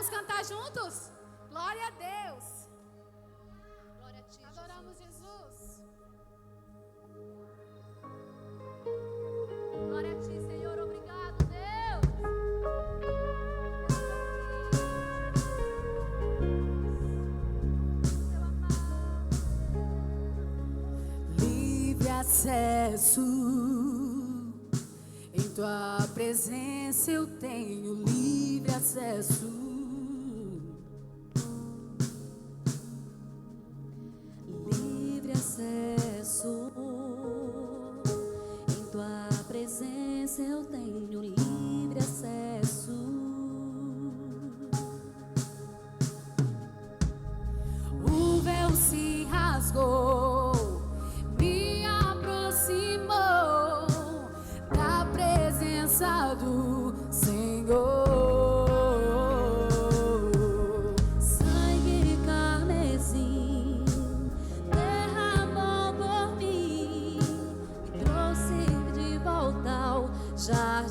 Vamos cantar juntos? Glória a Deus. Glória a ti, Adoramos Jesus. Glória a ti, Senhor. Obrigado, Deus. Seu amado. Livre acesso. Em tua presença eu tenho livre acesso. Livre acesso. Em tua presença eu tenho livre acesso. O véu se rasgou, me aproximou da presença do Senhor. Sangue carmesim derramou por mim, me trouxe de volta ao jardim.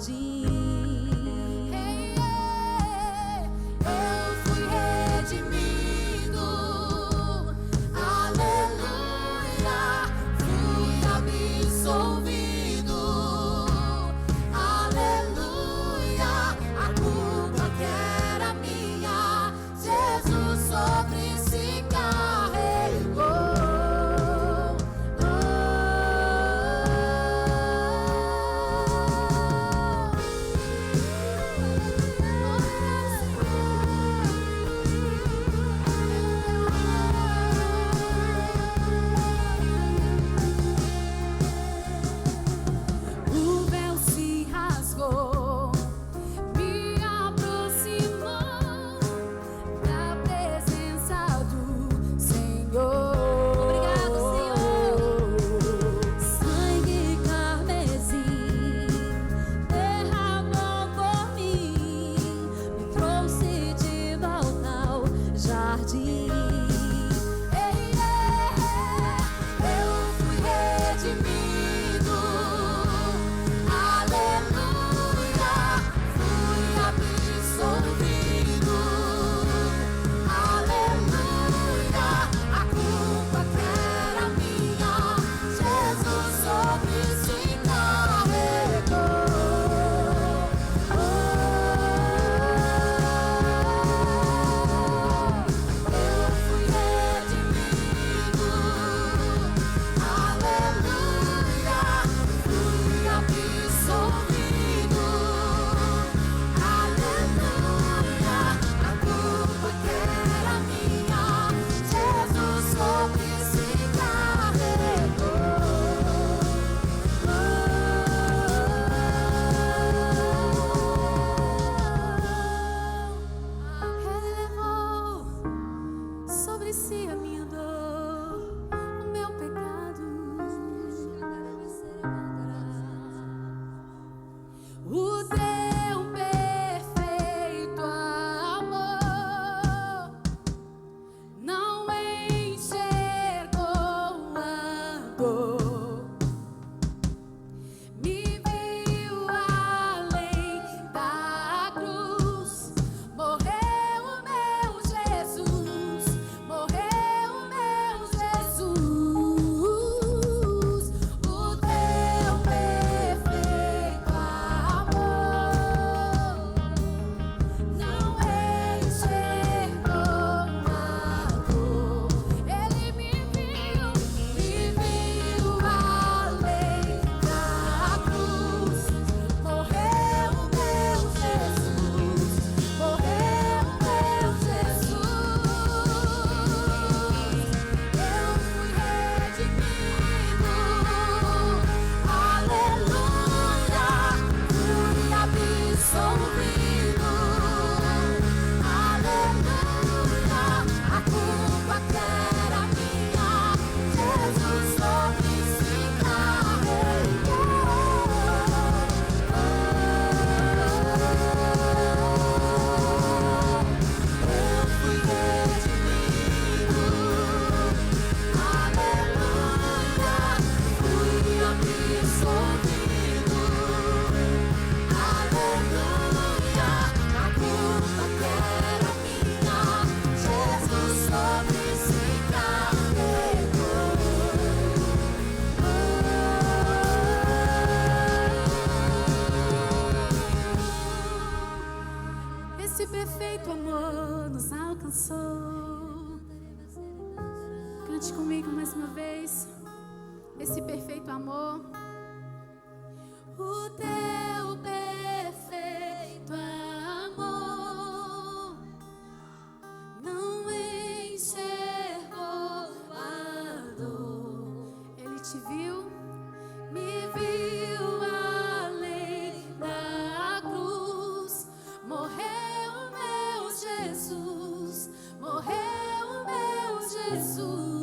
perfeito amor nos alcançou. Cante comigo mais uma vez. Esse perfeito amor. O teu perfeito amor não enxergou a dor. Ele te viu, me viu além da cruz. Morreu meu Jesus, morreu meu Jesus.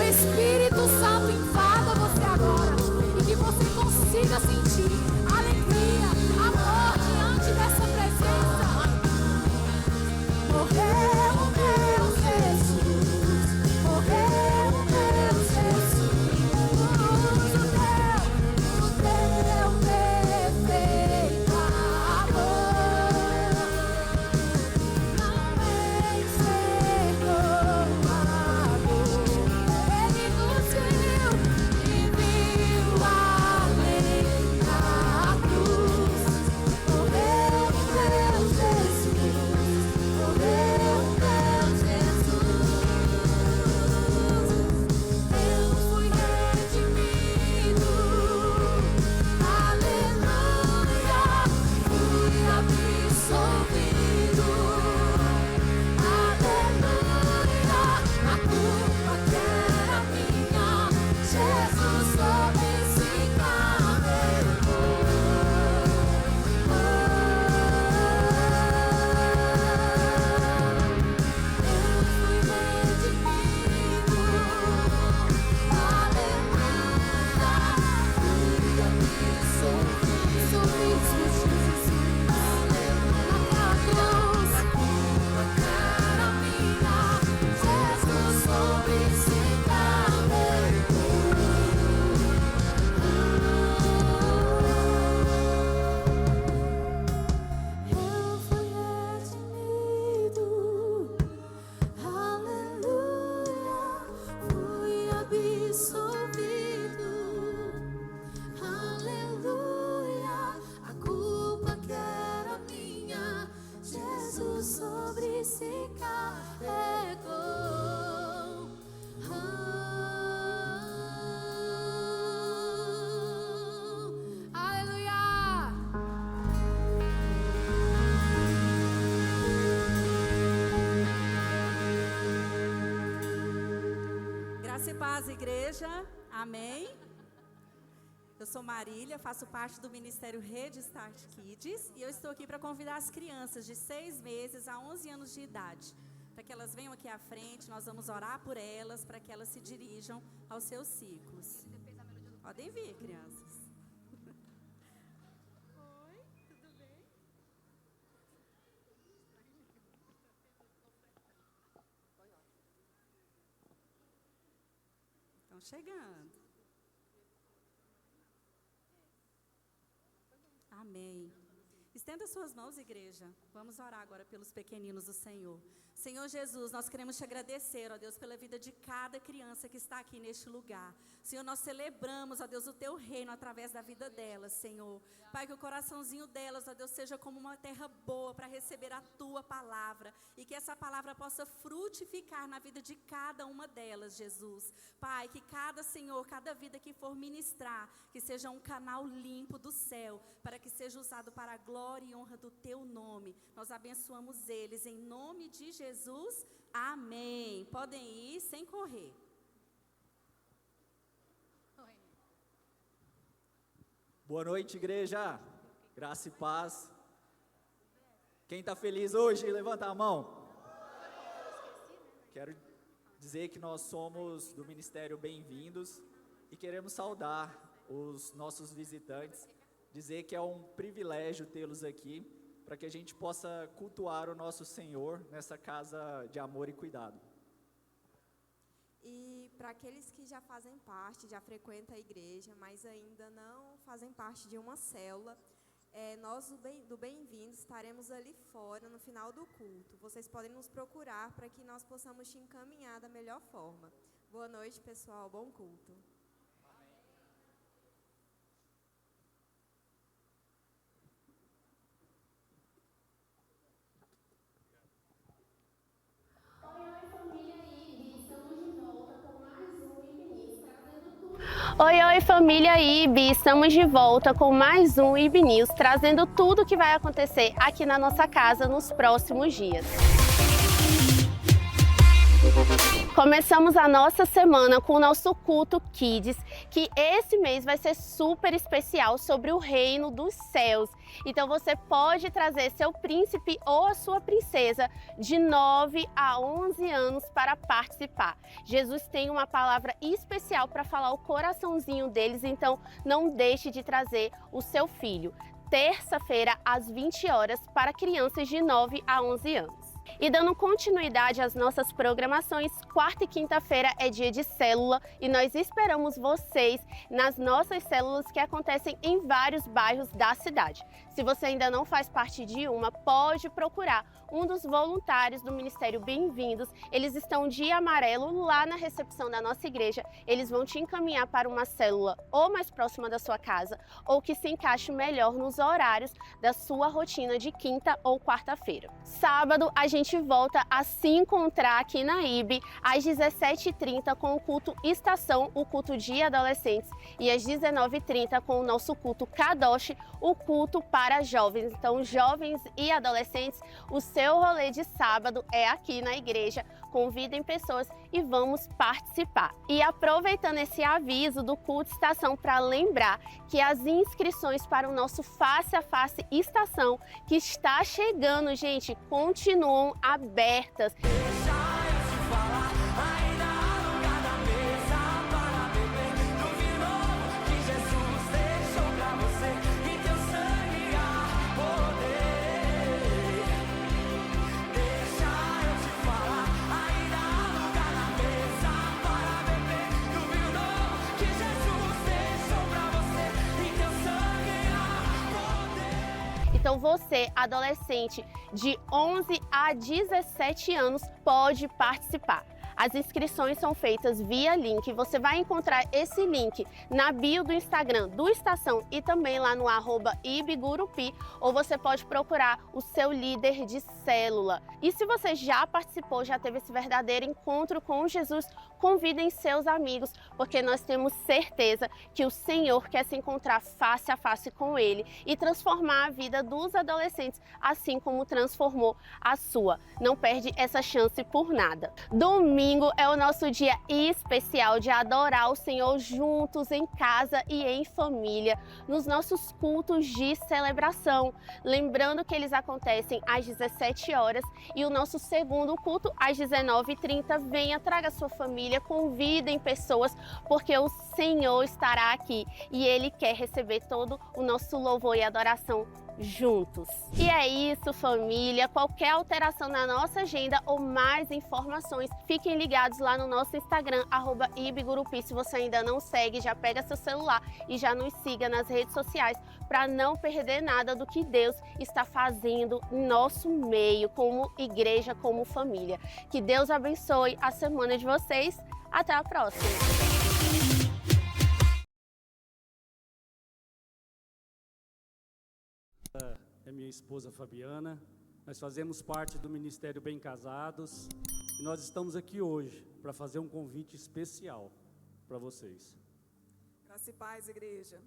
Espírito Santo invada você agora e que você consiga sentir alegria, amor diante dessa presença. Morreu meu Jesus, morreu meu Jesus. O teu perfeito amor não enxergou a dor. Sobre si carregou. Aleluia. Graça e paz, igreja. Amém. Eu sou Marília, faço parte do Ministério Rede Start Kids e eu estou aqui para convidar as crianças de 6 meses a 11 anos de idade, para que elas venham aqui à frente, nós vamos orar por elas, para que elas se dirijam aos seus ciclos. Podem vir, crianças. Oi, tudo bem? Estão chegando. Amém. Estenda suas mãos, igreja. Vamos orar agora pelos pequeninos do Senhor. Senhor Jesus, nós queremos te agradecer, ó Deus, pela vida de cada criança que está aqui neste lugar. Senhor, nós celebramos, ó Deus, o teu reino através da vida delas, Senhor. Pai, que o coraçãozinho delas, ó Deus, seja como uma terra boa para receber a tua palavra. E que essa palavra possa frutificar na vida de cada uma delas, Jesus. Pai, que cada Senhor, cada vida que for ministrar, que seja um canal limpo do céu, para que seja usado para a glória e honra do teu nome. Nós abençoamos eles em nome de Jesus. Amém. Podem ir sem correr. Boa noite, igreja. Graça e paz. Quem está feliz hoje, levanta a mão. Quero dizer que nós somos do Ministério Bem-vindos e queremos saudar os nossos visitantes, dizer que é um privilégio tê-los aqui, para que a gente possa cultuar o nosso Senhor nessa casa de amor e cuidado. E para aqueles que já fazem parte, já frequentam a igreja, mas ainda não fazem parte de uma célula, nós do Bem-vindos estaremos ali fora no final do culto. Vocês podem nos procurar para que nós possamos te encaminhar da melhor forma. Boa noite, pessoal. Bom culto. Oi, família IB, estamos de volta com mais um IB News, trazendo tudo o que vai acontecer aqui na nossa casa nos próximos dias. Começamos a nossa semana com o nosso culto Kids, que esse mês vai ser super especial sobre o reino dos céus. Então você pode trazer seu príncipe ou a sua princesa de 9 a 11 anos para participar. Jesus tem uma palavra especial para falar o coraçãozinho deles, então não deixe de trazer o seu filho. Terça-feira, às 20 horas, para crianças de 9 a 11 anos. E dando continuidade às nossas programações, quarta e quinta-feira é dia de célula e nós esperamos vocês nas nossas células que acontecem em vários bairros da cidade. Se você ainda não faz parte de uma, pode procurar um dos voluntários do Ministério Bem-vindos. Eles estão de amarelo lá na recepção da nossa igreja. Eles vão te encaminhar para uma célula ou mais próxima da sua casa ou que se encaixe melhor nos horários da sua rotina de quinta ou quarta-feira. Sábado, a gente volta a se encontrar aqui na IB às 17h30 com o culto Estação, o culto de adolescentes, e às 19h30 com o nosso culto Kadosh, o culto para jovens. Então, jovens e adolescentes, o seu rolê de sábado é aqui na igreja. Convidem pessoas e vamos participar. E aproveitando esse aviso do culto Estação para lembrar que as inscrições para o nosso Face a Face Estação, que está chegando, gente, continuam abertas. Então você, adolescente de 11 a 17 anos, pode participar. As inscrições são feitas via link. Você vai encontrar esse link na bio do Instagram do Estação e também lá no @ibgurupi, ou você pode procurar o seu líder de célula. E se você já participou, já teve esse verdadeiro encontro com Jesus, convidem seus amigos, porque nós temos certeza que o Senhor quer se encontrar face a face com Ele e transformar a vida dos adolescentes, assim como transformou a sua. Não perde essa chance por nada. Domingo é o nosso dia especial de adorar o Senhor juntos, em casa e em família, nos nossos cultos de celebração. Lembrando que eles acontecem às 17 horas e o nosso segundo culto às 19h30. Venha, traga sua família, convidem pessoas, porque o Senhor estará aqui e Ele quer receber todo o nosso louvor e adoração juntos. E é isso, família. Qualquer alteração na nossa agenda ou mais informações, fiquem ligados lá no nosso Instagram, @ibgurupi. Se você ainda não segue, já pega seu celular e já nos siga nas redes sociais para não perder nada do que Deus está fazendo em nosso meio, como igreja, como família. Que Deus abençoe a semana de vocês. Até a próxima! É minha esposa Fabiana, nós fazemos parte do Ministério Bem Casados e nós estamos aqui hoje para fazer um convite especial para vocês. Graça e paz, igreja.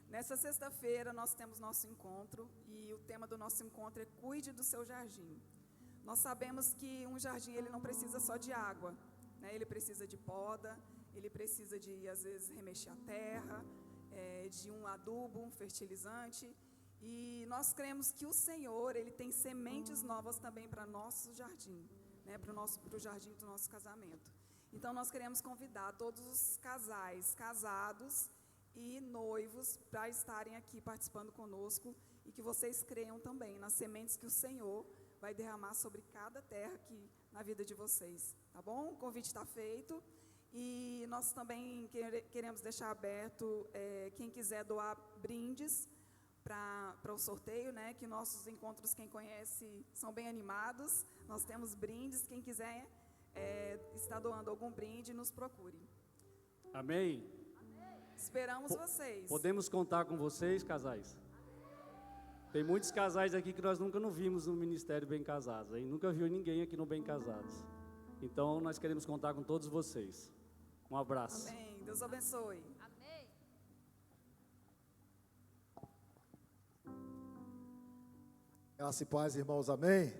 Nessa sexta-feira nós temos nosso encontro e o tema do nosso encontro é Cuide do seu jardim. Nós sabemos que um jardim ele não precisa só de água, né? Ele precisa de poda, ele precisa de, às vezes, remexer a terra, de um adubo, um fertilizante. E nós cremos que o Senhor, Ele tem sementes novas também para nosso jardim, né, para o jardim do nosso casamento. Então nós queremos convidar todos os casais casados e noivos para estarem aqui participando conosco e que vocês creiam também nas sementes que o Senhor vai derramar sobre cada terra aqui na vida de vocês, tá bom? O convite está feito e nós também queremos deixar aberto, quem quiser doar brindes para o sorteio, né? Que nossos encontros, quem conhece, são bem animados, nós temos brindes, quem quiser está doando algum brinde, nos procure. Amém? Esperamos vocês. Podemos contar com vocês, casais? Tem muitos casais aqui que nós nunca não vimos no Ministério Bem Casados, hein? Nunca viu ninguém aqui no Bem Casados. Então, nós queremos contar com todos vocês. Um abraço. Amém. Deus abençoe. Amém. Graça e paz, irmãos, amém?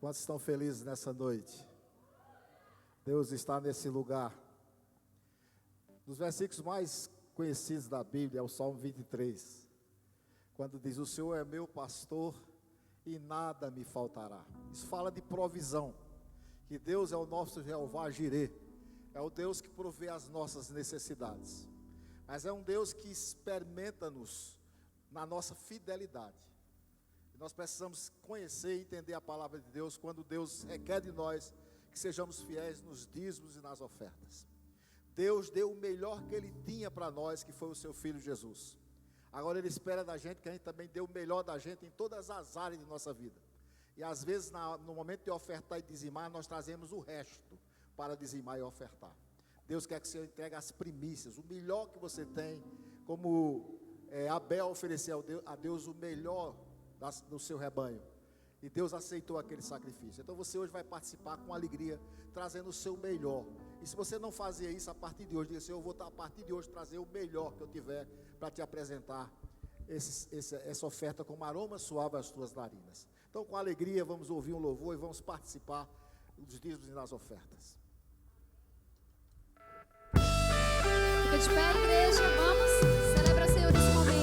Quantos estão felizes nessa noite? Deus está nesse lugar. Um dos versículos mais conhecidos da Bíblia é o Salmo 23, quando diz: o Senhor é meu pastor e nada me faltará. Isso fala de provisão, que Deus é o nosso Jeová Jirê, é o Deus que provê as nossas necessidades, mas é um Deus que experimenta-nos na nossa fidelidade. Nós precisamos conhecer e entender a palavra de Deus quando Deus requer de nós que sejamos fiéis nos dízimos e nas ofertas. Deus deu o melhor que Ele tinha para nós, que foi o seu Filho Jesus. Agora Ele espera da gente que a gente também dê o melhor da gente em todas as áreas de nossa vida. E às vezes no momento de ofertar e dizimar, nós trazemos o resto para dizimar e ofertar. Deus quer que você entregue as primícias, o melhor que você tem, como Abel ofereceu a Deus o melhor do seu rebanho, e Deus aceitou aquele sacrifício. Então você hoje vai participar com alegria, trazendo o seu melhor. E se você não fazia isso a partir de hoje, diga assim: eu vou a partir de hoje trazer o melhor que eu tiver para te apresentar essa oferta como aroma suave às tuas narinas. Então, com alegria, vamos ouvir um louvor e vamos participar dos dízimos e das ofertas. Fica de pé, igreja. Vamos celebrar o Senhor nesse momento.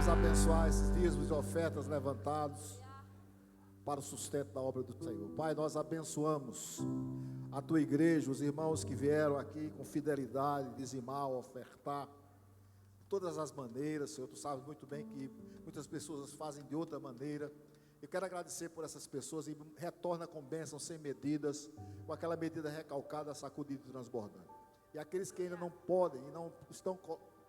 Abençoar esses dízimos e ofertas levantados para o sustento da obra do Senhor. Pai, nós abençoamos a tua igreja, os irmãos que vieram aqui com fidelidade, dizimar, ofertar, de todas as maneiras. Senhor, tu sabes muito bem que muitas pessoas fazem de outra maneira. Eu quero agradecer por essas pessoas e retorna com bênçãos sem medidas, com aquela medida recalcada, sacudida e transbordando. E aqueles que ainda não podem e não estão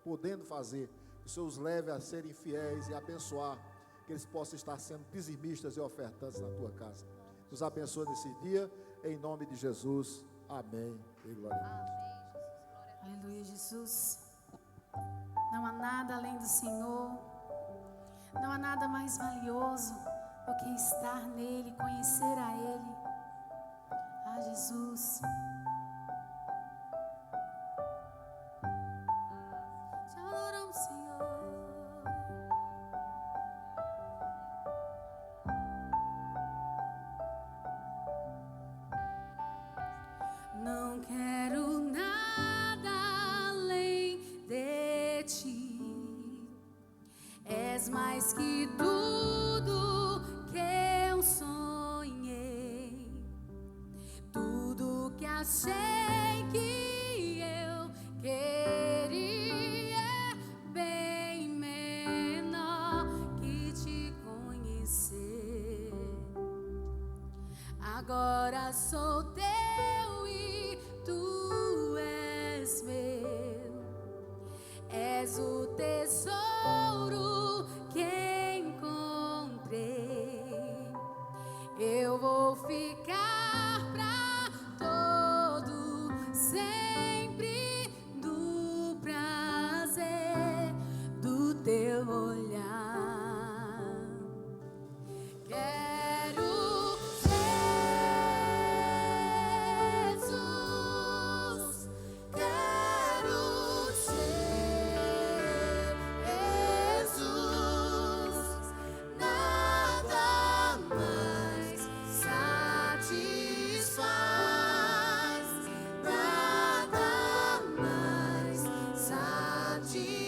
podendo fazer, o Senhor os leve a serem fiéis e abençoar, que eles possam estar sendo dizimistas e ofertantes na tua casa. Nos abençoa nesse dia, em nome de Jesus. Amém. E glória a Deus. Aleluia, Jesus. Não há nada além do Senhor. Não há nada mais valioso do que estar nele, conhecer a Ele. Ah, Jesus. mais que tudo que eu sonhei, tudo que achei que eu queria, bem menor que te conhecer. Agora sou teu e tu és meu, és o tesouro que encontrei. Eu vou ficar pra todo sempre do prazer do teu olhar. Quero Jesus, quero ser Jesus, nada mais satisfaz, nada mais satisfaz.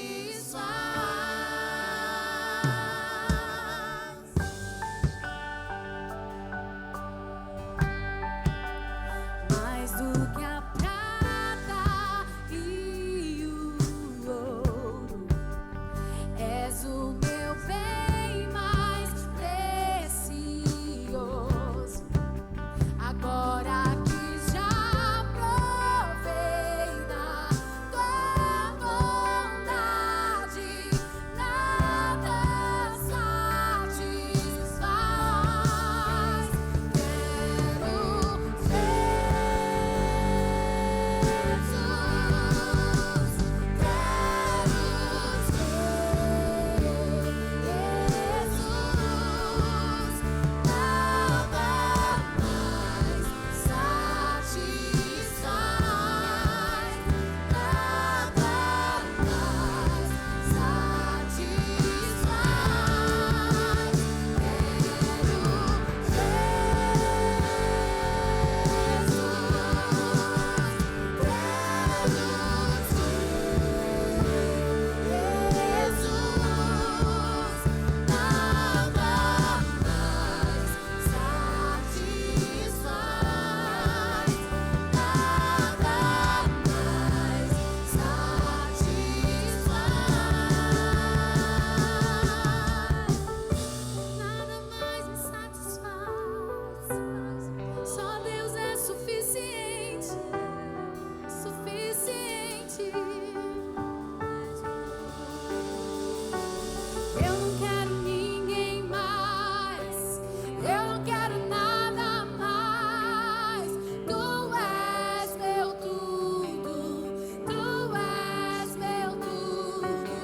Mais do que a prata e o ouro, és o meu bem mais precioso. Agora que já provei da tua bondade, nada satisfaz. Quero só Deus é suficiente, suficiente. Eu não quero ninguém mais, eu não quero nada mais. Tu és meu tudo, tu és meu tudo.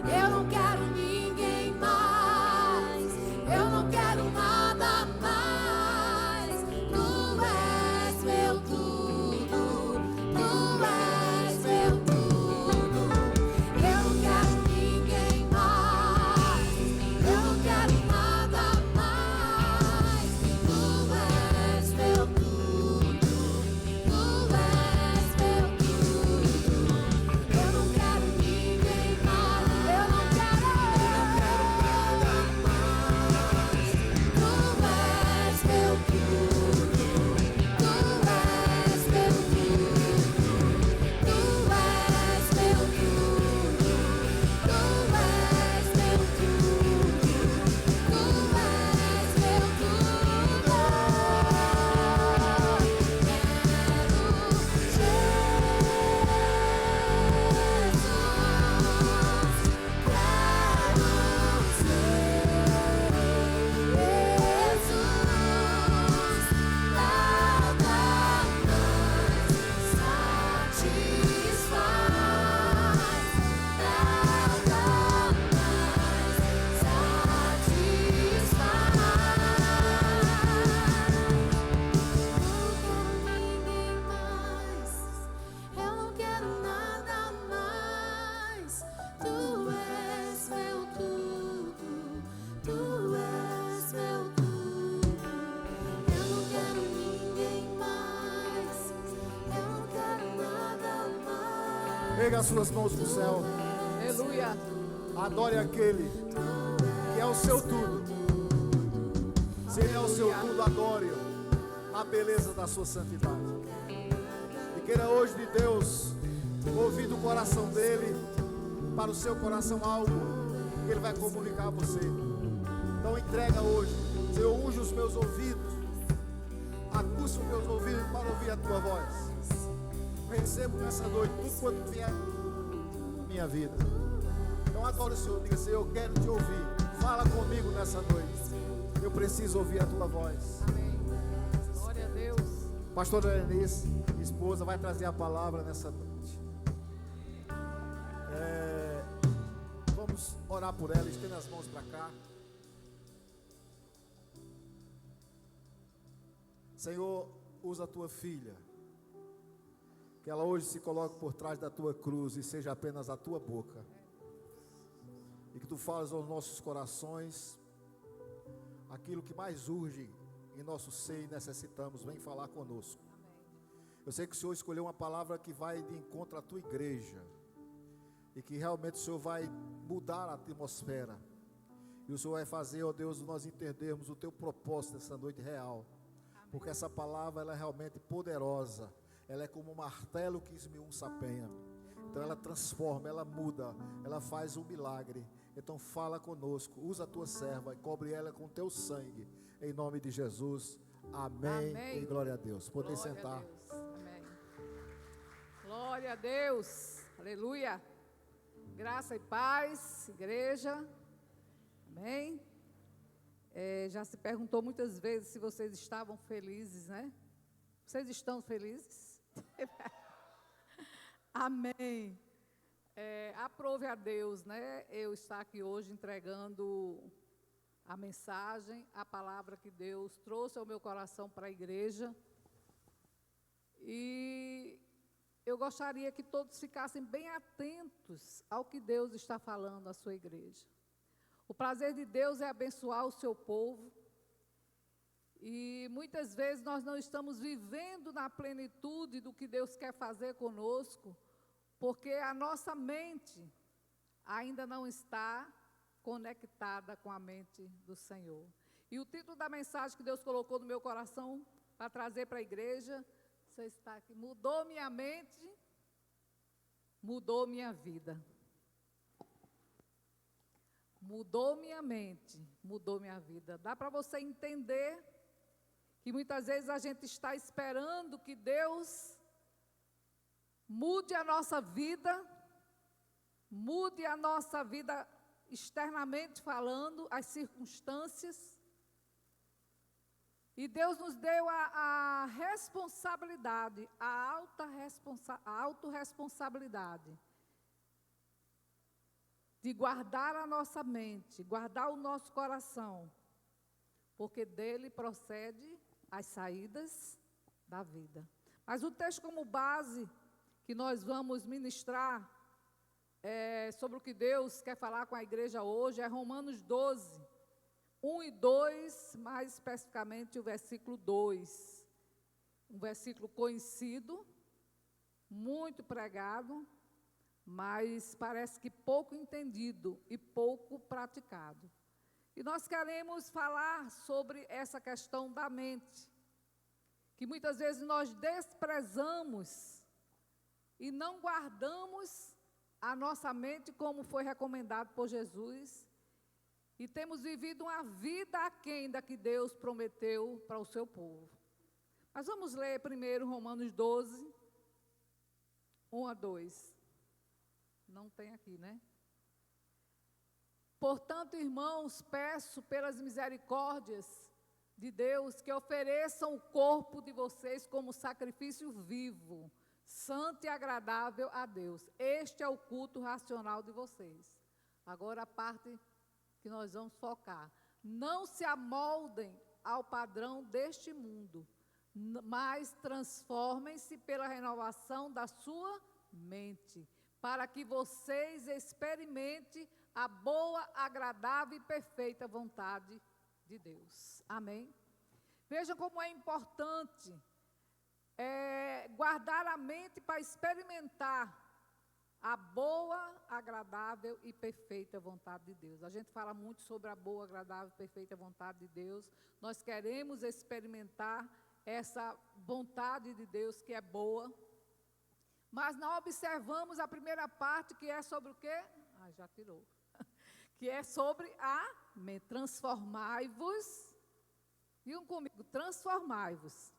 Eu não quero ninguém mais, eu não quero nada mais. Tu és meu tudo, tu és meu tudo. Eu não quero ninguém mais, eu não quero nada mais. Tu és meu tudo, tu és meu tudo. Eu não quero ninguém mais, eu não quero nada mais. Tu és meu tudo, tu és meu tudo. Tu és meu tudo, tu és meu tudo. Tu és meu tudo. Eu não quero nada mais. Tu és meu tudo, tu és meu tudo. Eu não quero ninguém mais, eu não quero nada mais. Pega as suas mãos pro céu. Aleluia. Adore aquele é o seu tudo. Se Ele é o seu tudo, adore-o na beleza da sua santidade. E queira hoje de Deus ouvir do coração dele para o seu coração algo que Ele vai comunicar a você. Então entrega hoje. Senhor, unge os meus ouvidos, aguça os meus ouvidos para ouvir a tua voz. Recebo nessa noite tudo quanto vier minha vida. Então adore o Senhor, diga: Senhor, eu quero te ouvir. Fala comigo nessa noite. Eu preciso ouvir a tua voz. Amém. Glória a Deus. Pastora Eunice, minha esposa, vai trazer a palavra nessa noite. Vamos orar por ela. Estenda as mãos para cá. Senhor, usa a tua filha. Que ela hoje se coloque por trás da tua cruz e seja apenas a tua boca. E que tu fales aos nossos corações aquilo que mais urge em nosso ser e necessitamos. Vem falar conosco. Eu sei que o Senhor escolheu uma palavra que vai de encontro à tua igreja. E que realmente o Senhor vai mudar a atmosfera. E o Senhor vai fazer, ó Deus, nós entendermos o teu propósito nessa noite real. Porque essa palavra ela é realmente poderosa. Ela é como um martelo que esmiuça a penha. Então ela transforma, ela muda, ela faz um milagre. Então fala conosco, usa a tua serva e cobre ela com teu sangue. Em nome de Jesus. Amém. Amém. E glória a Deus. Podem Glória sentar. a Deus. Amém. Glória a Deus. Aleluia. Graça e paz, igreja. Amém. Já se perguntou muitas vezes se vocês estavam felizes, né? Vocês estão felizes? Amém. Aprove a Deus, né? Eu estar aqui hoje entregando a mensagem, a palavra que Deus trouxe ao meu coração para a igreja. E eu gostaria que todos ficassem bem atentos ao que Deus está falando à sua igreja. O prazer de Deus é abençoar o seu povo. E muitas vezes nós não estamos vivendo na plenitude do que Deus quer fazer conosco, porque a nossa mente ainda não está conectada com a mente do Senhor. E o título da mensagem que Deus colocou no meu coração para trazer para a igreja, você está aqui: mudou minha mente, mudou minha vida. Mudou minha mente, mudou minha vida. Dá para você entender que muitas vezes a gente está esperando que Deus mude a nossa vida externamente falando, as circunstâncias. E Deus nos deu a responsabilidade, a autorresponsabilidade de guardar a nossa mente, guardar o nosso coração, porque dele procede as saídas da vida. Mas o texto como base que nós vamos ministrar sobre o que Deus quer falar com a igreja hoje é Romanos 12, 1 e 2, mais especificamente o versículo 2. Um versículo conhecido, muito pregado, mas parece que pouco entendido e pouco praticado. E nós queremos falar sobre essa questão da mente, que muitas vezes nós desprezamos e não guardamos a nossa mente como foi recomendado por Jesus, e temos vivido uma vida aquém da que Deus prometeu para o seu povo. Mas vamos ler primeiro Romanos 12, 1 a 2. Não tem aqui, né? Portanto, irmãos, peço pelas misericórdias de Deus que ofereçam o corpo de vocês como sacrifício vivo, santo e agradável a Deus. Este é o culto racional de vocês. Agora a parte que nós vamos focar. Não se amoldem ao padrão deste mundo, mas transformem-se pela renovação da sua mente, para que vocês experimentem a boa, agradável e perfeita vontade de Deus. Amém? Vejam como é importante guardar a mente para experimentar a boa, agradável e perfeita vontade de Deus. A gente fala muito sobre a boa, agradável e perfeita vontade de Deus. Nós queremos experimentar essa vontade de Deus que é boa, mas não observamos a primeira parte, que é sobre o quê? Ah, já tirou. Que é sobre transformai-vos. Digam comigo, transformai-vos.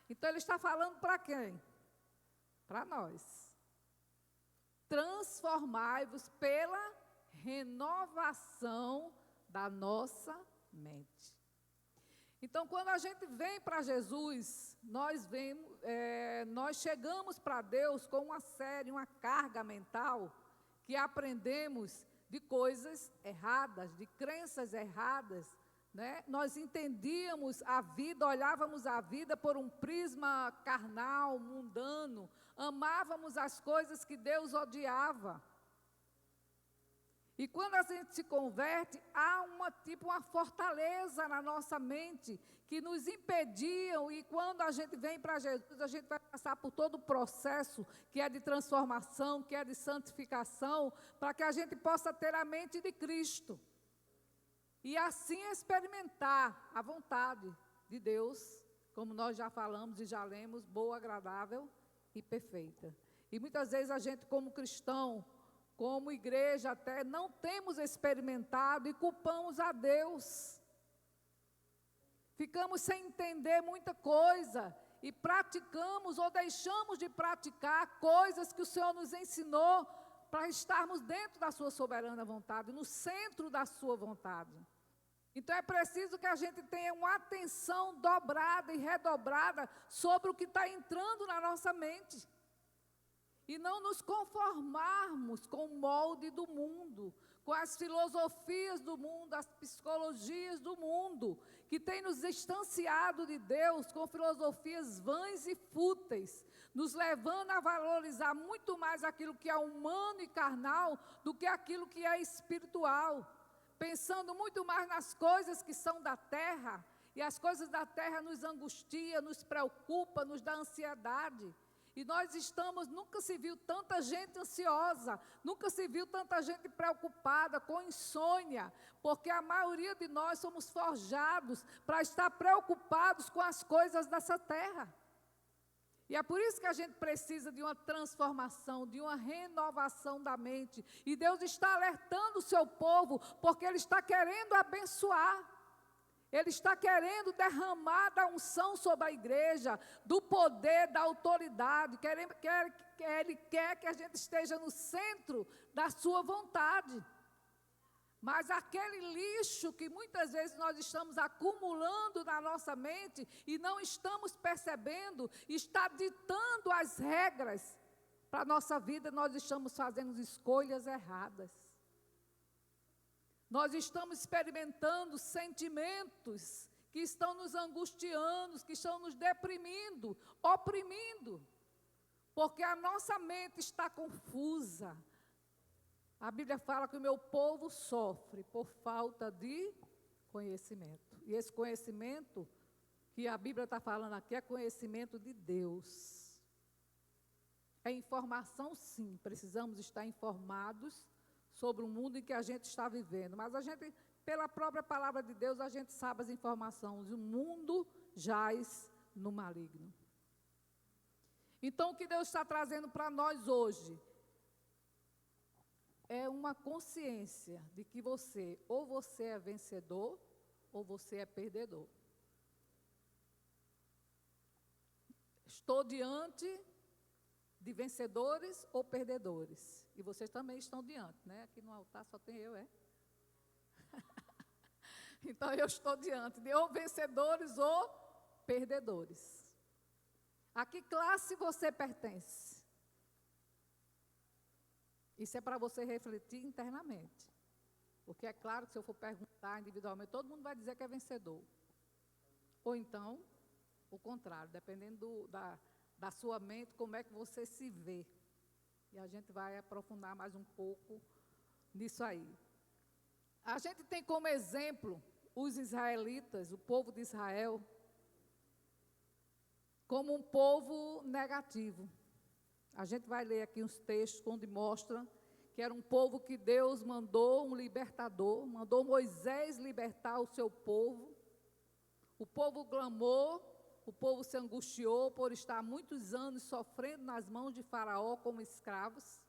Então ele está falando para quem? Para nós. Transformai-vos pela renovação da nossa mente. Então, quando a gente vem para Jesus, nós chegamos para Deus com uma série, uma carga mental, que aprendemos de coisas erradas, de crenças erradas, né? Nós entendíamos a vida, olhávamos a vida por um prisma carnal, mundano, amávamos as coisas que Deus odiava. E quando a gente se converte, há uma fortaleza na nossa mente que nos impediam, e quando a gente vem para Jesus, a gente vai passar por todo o processo que é de transformação, que é de santificação, para que a gente possa ter a mente de Cristo. E assim experimentar a vontade de Deus, como nós já falamos e já lemos, boa, agradável e perfeita. E muitas vezes a gente, como cristão, como igreja até, não temos experimentado e culpamos a Deus. Ficamos sem entender muita coisa e praticamos ou deixamos de praticar coisas que o Senhor nos ensinou para estarmos dentro da sua soberana vontade, no centro da sua vontade. Então é preciso que a gente tenha uma atenção dobrada e redobrada sobre o que está entrando na nossa mente. E não nos conformarmos com o molde do mundo, com as filosofias do mundo, as psicologias do mundo, que tem nos distanciado de Deus com filosofias vãs e fúteis, nos levando a valorizar muito mais aquilo que é humano e carnal do que aquilo que é espiritual, pensando muito mais nas coisas que são da terra, e as coisas da terra nos angustia, nos preocupa, nos dá ansiedade. E nós nunca se viu tanta gente ansiosa, nunca se viu tanta gente preocupada, com insônia, porque a maioria de nós somos forjados para estar preocupados com as coisas dessa terra. E é por isso que a gente precisa de uma transformação, de uma renovação da mente. E Deus está alertando o seu povo, porque Ele está querendo abençoar. Ele está querendo derramar da unção sobre a igreja, do poder, da autoridade. Ele quer que a gente esteja no centro da sua vontade. Mas aquele lixo que muitas vezes nós estamos acumulando na nossa mente e não estamos percebendo, está ditando as regras para a nossa vida. Nós estamos fazendo escolhas erradas. Nós estamos experimentando sentimentos que estão nos angustiando, que estão nos deprimindo, oprimindo, porque a nossa mente está confusa. A Bíblia fala que o meu povo sofre por falta de conhecimento. E esse conhecimento que a Bíblia está falando aqui é conhecimento de Deus. É informação, sim, precisamos estar informados sobre o mundo em que a gente está vivendo. Mas a gente, pela própria palavra de Deus, a gente sabe as informações. O mundo jaz no maligno. Então, o que Deus está trazendo para nós hoje é uma consciência de que ou você é vencedor, ou você é perdedor. Estou diante de vencedores ou perdedores. E vocês também estão diante, né? Aqui no altar só tem eu, é? Então eu estou diante de ou vencedores ou perdedores. A que classe você pertence? Isso é para você refletir internamente. Porque é claro que se eu for perguntar individualmente, todo mundo vai dizer que é vencedor. Ou então, o contrário, dependendo da sua mente, como é que você se vê. E a gente vai aprofundar mais um pouco nisso aí. A gente tem como exemplo os israelitas, o povo de Israel, como um povo negativo. A gente vai ler aqui uns textos onde mostra que era um povo que Deus mandou um libertador, mandou Moisés libertar o seu povo. O povo clamou, o povo se angustiou por estar muitos anos sofrendo nas mãos de Faraó como escravos.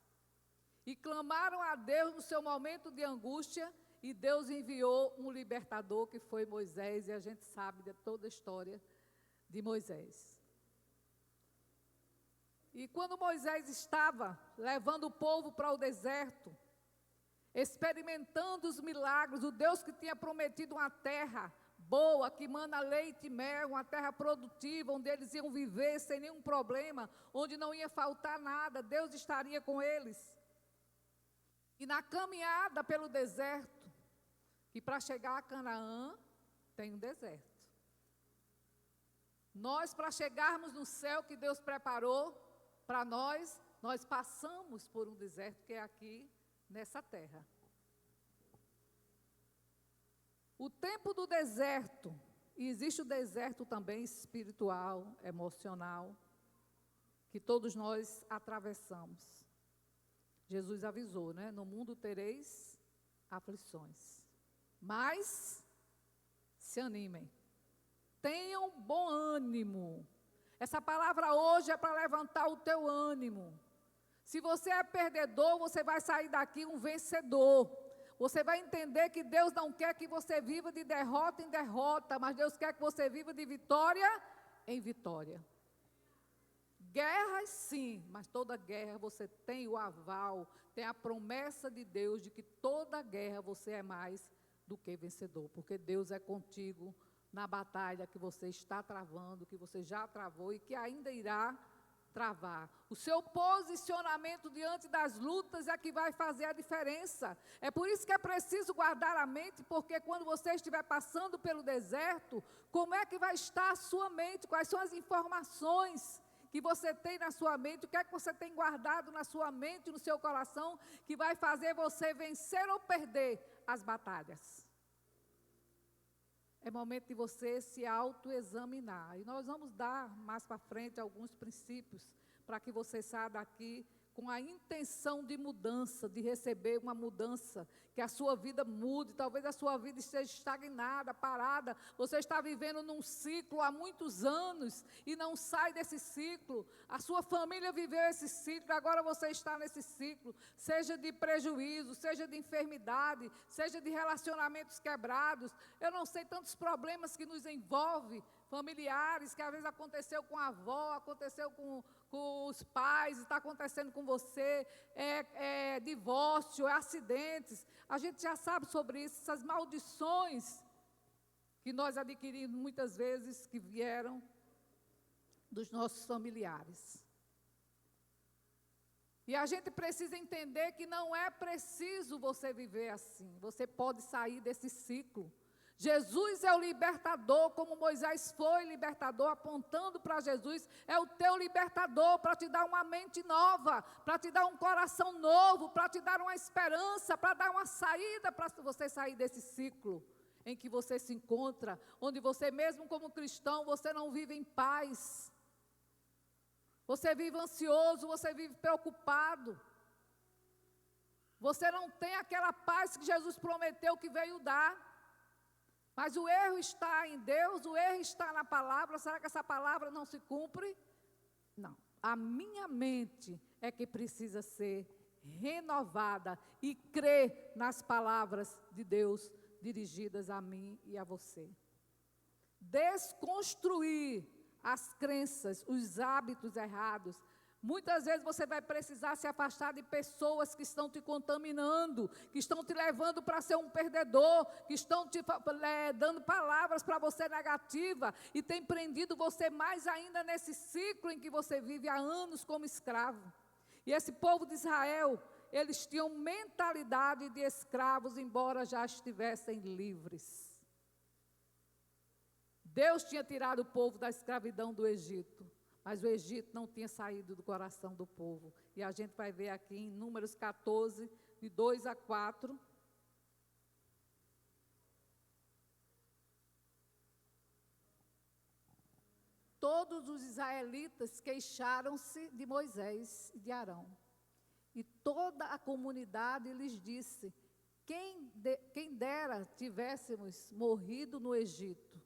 E clamaram a Deus no seu momento de angústia, e Deus enviou um libertador que foi Moisés, e a gente sabe de toda a história de Moisés. E quando Moisés estava levando o povo para o deserto, experimentando os milagres, o Deus que tinha prometido uma terra boa, que mana leite e mel, uma terra produtiva, onde eles iam viver sem nenhum problema, onde não ia faltar nada, Deus estaria com eles. E na caminhada pelo deserto, que para chegar a Canaã, tem um deserto. Nós, para chegarmos no céu que Deus preparou para nós passamos por um deserto que é aqui, nessa terra. O tempo do deserto, e existe o deserto também espiritual, emocional, que todos nós atravessamos. Jesus avisou, né? No mundo tereis aflições, mas se animem, tenham bom ânimo. Essa palavra hoje é para levantar o teu ânimo. Se você é perdedor, você vai sair daqui um vencedor. Você vai entender que Deus não quer que você viva de derrota em derrota, mas Deus quer que você viva de vitória em vitória. Guerras sim, mas toda guerra você tem o aval, tem a promessa de Deus de que toda guerra você é mais do que vencedor, porque Deus é contigo na batalha que você está travando, que você já travou e que ainda irá travar. O seu posicionamento diante das lutas é que vai fazer a diferença. É por isso que é preciso guardar a mente, porque quando você estiver passando pelo deserto, como é que vai estar a sua mente? Quais são as informações que você tem na sua mente? O que é que você tem guardado na sua mente, no seu coração, que vai fazer você vencer ou perder as batalhas? É momento de você se autoexaminar. E nós vamos dar mais para frente alguns princípios para que você saia daqui com a intenção de mudança, de receber uma mudança, que a sua vida mude. Talvez a sua vida esteja estagnada, parada. Você está vivendo num ciclo há muitos anos e não sai desse ciclo. A sua família viveu esse ciclo, agora você está nesse ciclo. Seja de prejuízo, seja de enfermidade, seja de relacionamentos quebrados. Eu não sei tantos problemas que nos envolvem, familiares, que às vezes aconteceu com a avó, aconteceu com os pais, está acontecendo com você, divórcio, acidentes. A gente já sabe sobre isso, essas maldições que nós adquirimos muitas vezes, que vieram dos nossos familiares. E a gente precisa entender que não é preciso você viver assim, você pode sair desse ciclo. Jesus é o libertador, como Moisés foi libertador, apontando para Jesus, é o teu libertador para te dar uma mente nova, para te dar um coração novo, para te dar uma esperança, para dar uma saída, para você sair desse ciclo em que você se encontra, onde você mesmo como cristão, você não vive em paz, você vive ansioso, você vive preocupado, você não tem aquela paz que Jesus prometeu que veio dar. Mas o erro está em Deus, o erro está na palavra. Será que essa palavra não se cumpre? Não. A minha mente é que precisa ser renovada e crer nas palavras de Deus dirigidas a mim e a você. Desconstruir as crenças, os hábitos errados. Muitas vezes você vai precisar se afastar de pessoas que estão te contaminando, que estão te levando para ser um perdedor, que estão te dando palavras para você negativa e tem prendido você mais ainda nesse ciclo em que você vive há anos como escravo. E esse povo de Israel, eles tinham mentalidade de escravos, embora já estivessem livres. Deus tinha tirado o povo da escravidão do Egito. Mas o Egito não tinha saído do coração do povo. E a gente vai ver aqui em Números 14, de 2 a 4. todos os israelitas queixaram-se de Moisés e de Arão. E toda a comunidade lhes disse: quem dera tivéssemos morrido no Egito,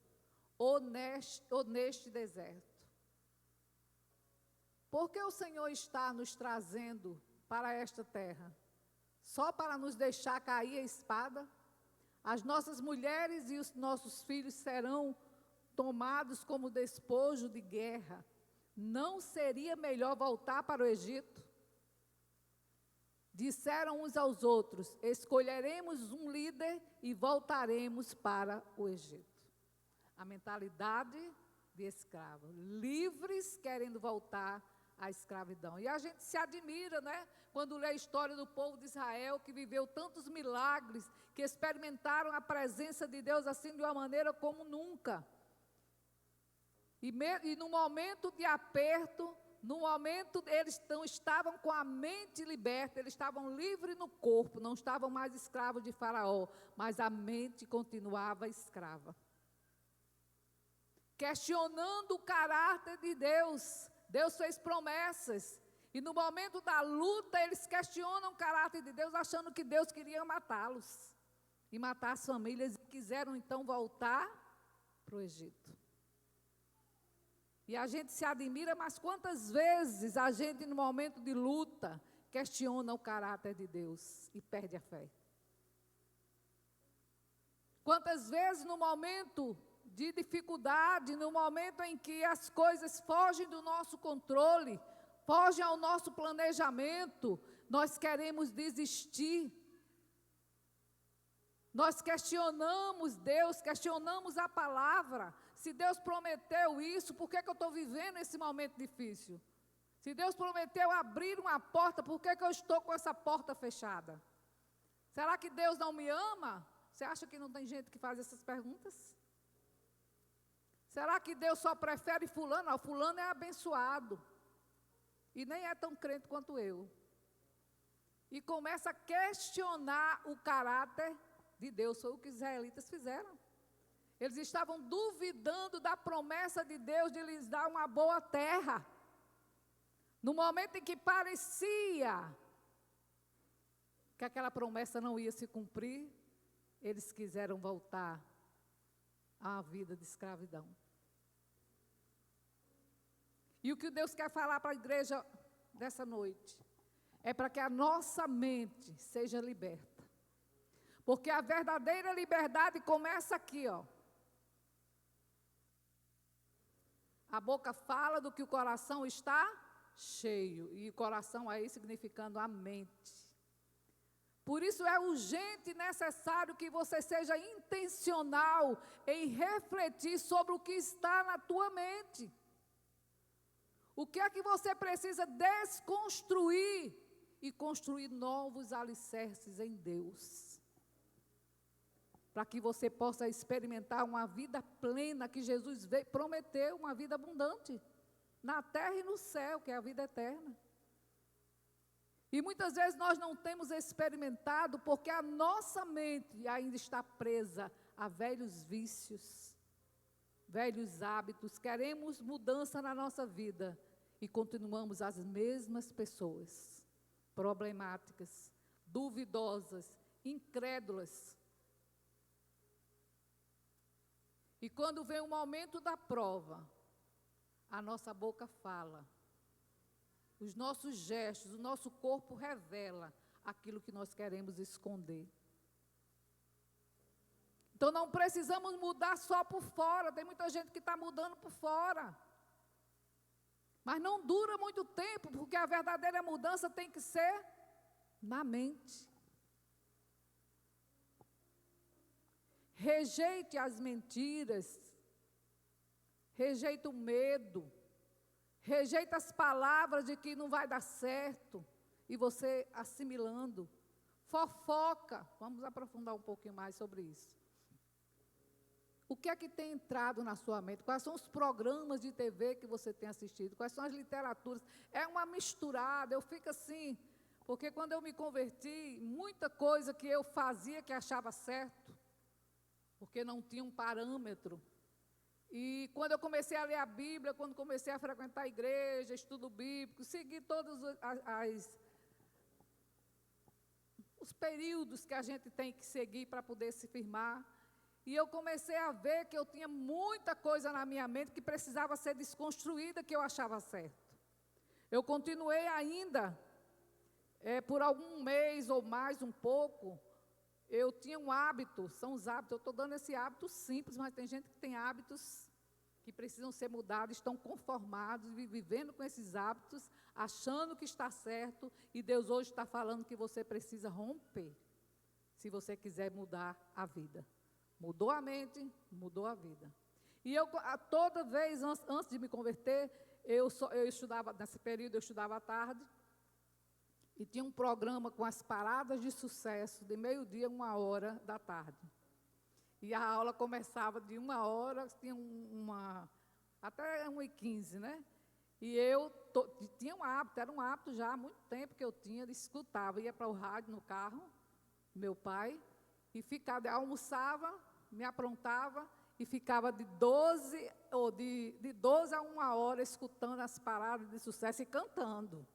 ou neste deserto. Por que o Senhor está nos trazendo para esta terra? Só para nos deixar cair a espada? As nossas mulheres e os nossos filhos serão tomados como despojo de guerra. Não seria melhor voltar para o Egito? Disseram uns aos outros: escolheremos um líder e voltaremos para o Egito. A mentalidade de escravo, livres querendo voltar à escravidão. E a gente se admira, né, quando lê a história do povo de Israel, que viveu tantos milagres, que experimentaram a presença de Deus assim de uma maneira como nunca. E no momento de aperto, no momento eles estavam com a mente liberta, eles estavam livres no corpo, não estavam mais escravos de Faraó, mas a mente continuava escrava. Questionando o caráter de Deus. Deus fez promessas, e no momento da luta eles questionam o caráter de Deus, achando que Deus queria matá-los e matar as famílias, e quiseram então voltar para o Egito. E a gente se admira, mas quantas vezes a gente no momento de luta questiona o caráter de Deus e perde a fé? Quantas vezes no momento de dificuldade, no momento em que as coisas fogem do nosso controle, fogem ao nosso planejamento, nós queremos desistir. Nós questionamos Deus, questionamos a palavra. Se Deus prometeu isso, por que eu estou vivendo esse momento difícil? Se Deus prometeu abrir uma porta, por que eu estou com essa porta fechada? Será que Deus não me ama? Você acha que não tem gente que faz essas perguntas? Será que Deus só prefere fulano? Não, fulano é abençoado. E nem é tão crente quanto eu. E começa a questionar o caráter de Deus. Foi o que os israelitas fizeram. Eles estavam duvidando da promessa de Deus de lhes dar uma boa terra. No momento em que parecia que aquela promessa não ia se cumprir, eles quiseram voltar à vida de escravidão. E o que Deus quer falar para a igreja dessa noite é para que a nossa mente seja liberta. Porque a verdadeira liberdade começa aqui, ó. A boca fala do que o coração está cheio. E o coração aí significando a mente. Por isso é urgente e necessário que você seja intencional em refletir sobre o que está na tua mente. O que é que você precisa desconstruir e construir novos alicerces em Deus? Para que você possa experimentar uma vida plena que Jesus prometeu, uma vida abundante, na terra e no céu, que é a vida eterna. E muitas vezes nós não temos experimentado porque a nossa mente ainda está presa a velhos vícios, velhos hábitos. Queremos mudança na nossa vida e continuamos as mesmas pessoas, problemáticas, duvidosas, incrédulas. E quando vem o momento da prova, a nossa boca fala. Os nossos gestos, o nosso corpo revela aquilo que nós queremos esconder. Então não precisamos mudar só por fora, tem muita gente que está mudando por fora. Mas não dura muito tempo, porque a verdadeira mudança tem que ser na mente. Rejeite as mentiras, rejeite o medo, rejeita as palavras de que não vai dar certo, e você assimilando. Fofoca, vamos aprofundar um pouquinho mais sobre isso. O que é que tem entrado na sua mente? Quais são os programas de TV que você tem assistido? Quais são as literaturas? É uma misturada, eu fico assim, porque quando eu me converti, muita coisa que eu fazia que achava certo, porque não tinha um parâmetro, E quando eu comecei a ler a Bíblia, quando comecei a frequentar a igreja, estudo bíblico, segui todos os períodos que a gente tem que seguir para poder se firmar. E eu comecei a ver que eu tinha muita coisa na minha mente que precisava ser desconstruída, que eu achava certo. Eu continuei ainda, por algum mês ou mais, um pouco, eu tinha um hábito, são os hábitos, eu estou dando esse hábito simples, mas tem gente que tem hábitos que precisam ser mudados, estão conformados, vivendo com esses hábitos, achando que está certo, e Deus hoje está falando que você precisa romper, se você quiser mudar a vida. Mudou a mente, mudou a vida. E eu, toda vez, antes de me converter, eu estudava, nesse período eu estudava à tarde, e tinha um programa com as paradas de sucesso, de meio-dia a 1h da tarde. E a aula começava de 1h, tinha até 1h15, né? E eu tinha um hábito, era um hábito já há muito tempo que eu tinha, escutava, ia para o rádio no carro, meu pai, e ficava, almoçava, me aprontava, e ficava de 12 a 1h escutando as paradas de sucesso e cantando.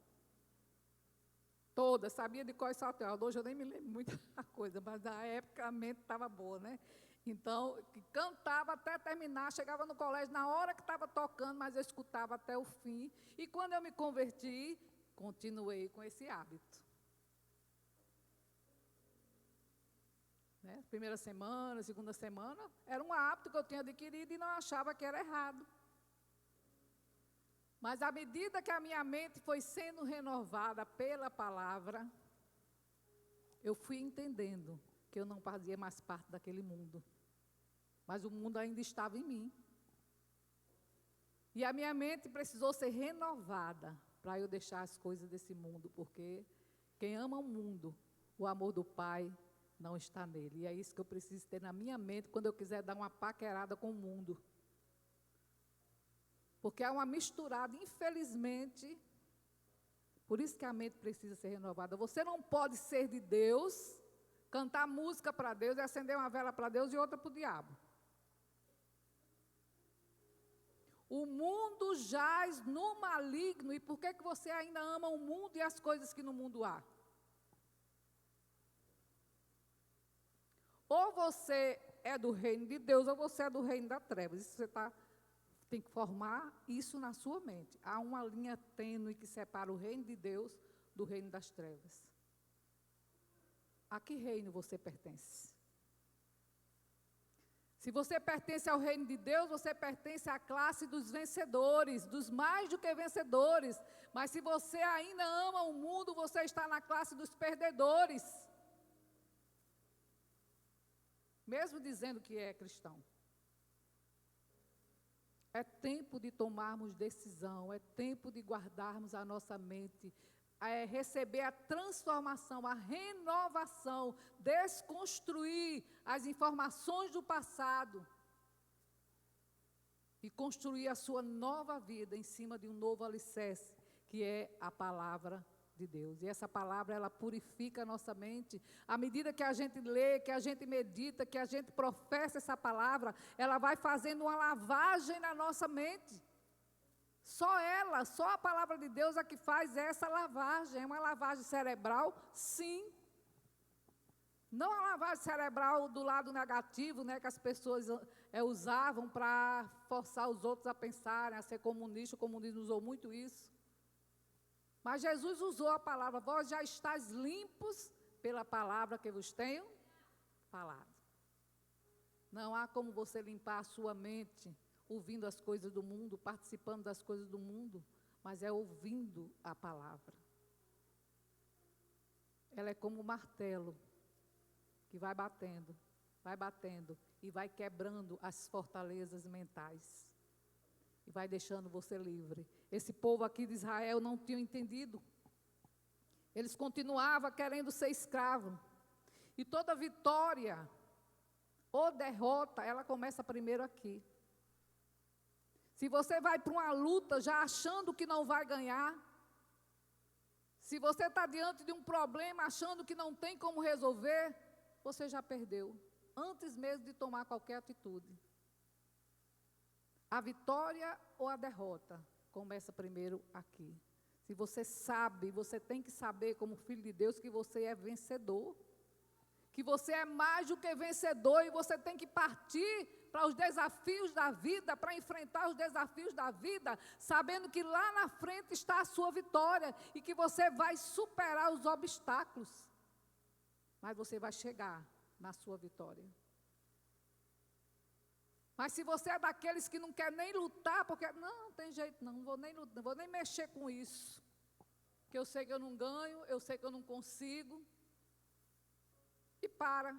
Todas, sabia de qual salteado. Hoje eu nem me lembro muita coisa, mas na época a mente estava boa, né? Então, cantava até terminar, chegava no colégio na hora que estava tocando, mas eu escutava até o fim. E quando eu me converti, continuei com esse hábito. Né? Primeira semana, segunda semana, era um hábito que eu tinha adquirido e não achava que era errado. Mas à medida que a minha mente foi sendo renovada pela palavra, eu fui entendendo que eu não fazia mais parte daquele mundo. Mas o mundo ainda estava em mim. E a minha mente precisou ser renovada para eu deixar as coisas desse mundo, porque quem ama o mundo, o amor do Pai não está nele. E é isso que eu preciso ter na minha mente quando eu quiser dar uma paquerada com o mundo. Porque é uma misturada, infelizmente, por isso que a mente precisa ser renovada. Você não pode ser de Deus, cantar música para Deus e acender uma vela para Deus e outra para o diabo. O mundo jaz no maligno, e por que você ainda ama o mundo e as coisas que no mundo há? Ou você é do reino de Deus, ou você é do reino das trevas. Isso você tem que formar isso na sua mente. Há uma linha tênue que separa o reino de Deus do reino das trevas. A que reino você pertence? Se você pertence ao reino de Deus, você pertence à classe dos vencedores, dos mais do que vencedores. Mas se você ainda ama o mundo, você está na classe dos perdedores. Mesmo dizendo que é cristão. É tempo de tomarmos decisão, é tempo de guardarmos a nossa mente, receber a transformação, a renovação, desconstruir as informações do passado e construir a sua nova vida em cima de um novo alicerce, que é a palavra de Deus. E essa palavra, ela purifica a nossa mente. À medida que a gente lê, que a gente medita, que a gente professa essa palavra, ela vai fazendo uma lavagem na nossa mente. Só a palavra de Deus é que faz essa lavagem. É uma lavagem cerebral, sim. Não a lavagem cerebral do lado negativo, né, que as pessoas usavam para forçar os outros a pensarem, a ser comunista. O comunismo usou muito isso. Mas Jesus usou a palavra, vós já estáis limpos pela palavra que vos tenho falado. Não há como você limpar a sua mente ouvindo as coisas do mundo, participando das coisas do mundo, mas é ouvindo a palavra. Ela é como um martelo que vai batendo e vai quebrando as fortalezas mentais. E vai deixando você livre. Esse povo aqui de Israel não tinha entendido. Eles continuavam querendo ser escravos. E toda vitória ou derrota, ela começa primeiro aqui. Se você vai para uma luta já achando que não vai ganhar, se você está diante de um problema achando que não tem como resolver, você já perdeu, antes mesmo de tomar qualquer atitude. A vitória ou a derrota começa primeiro aqui. Se você sabe, você tem que saber, como filho de Deus, que você é vencedor. Que você é mais do que vencedor e você tem que partir para os desafios da vida, para enfrentar os desafios da vida, sabendo que lá na frente está a sua vitória e que você vai superar os obstáculos. Mas você vai chegar na sua vitória. Mas se você é daqueles que não quer nem lutar, porque não tem jeito não vou nem lutar, não vou nem mexer com isso. Que eu sei que eu não ganho, eu sei que eu não consigo. E para.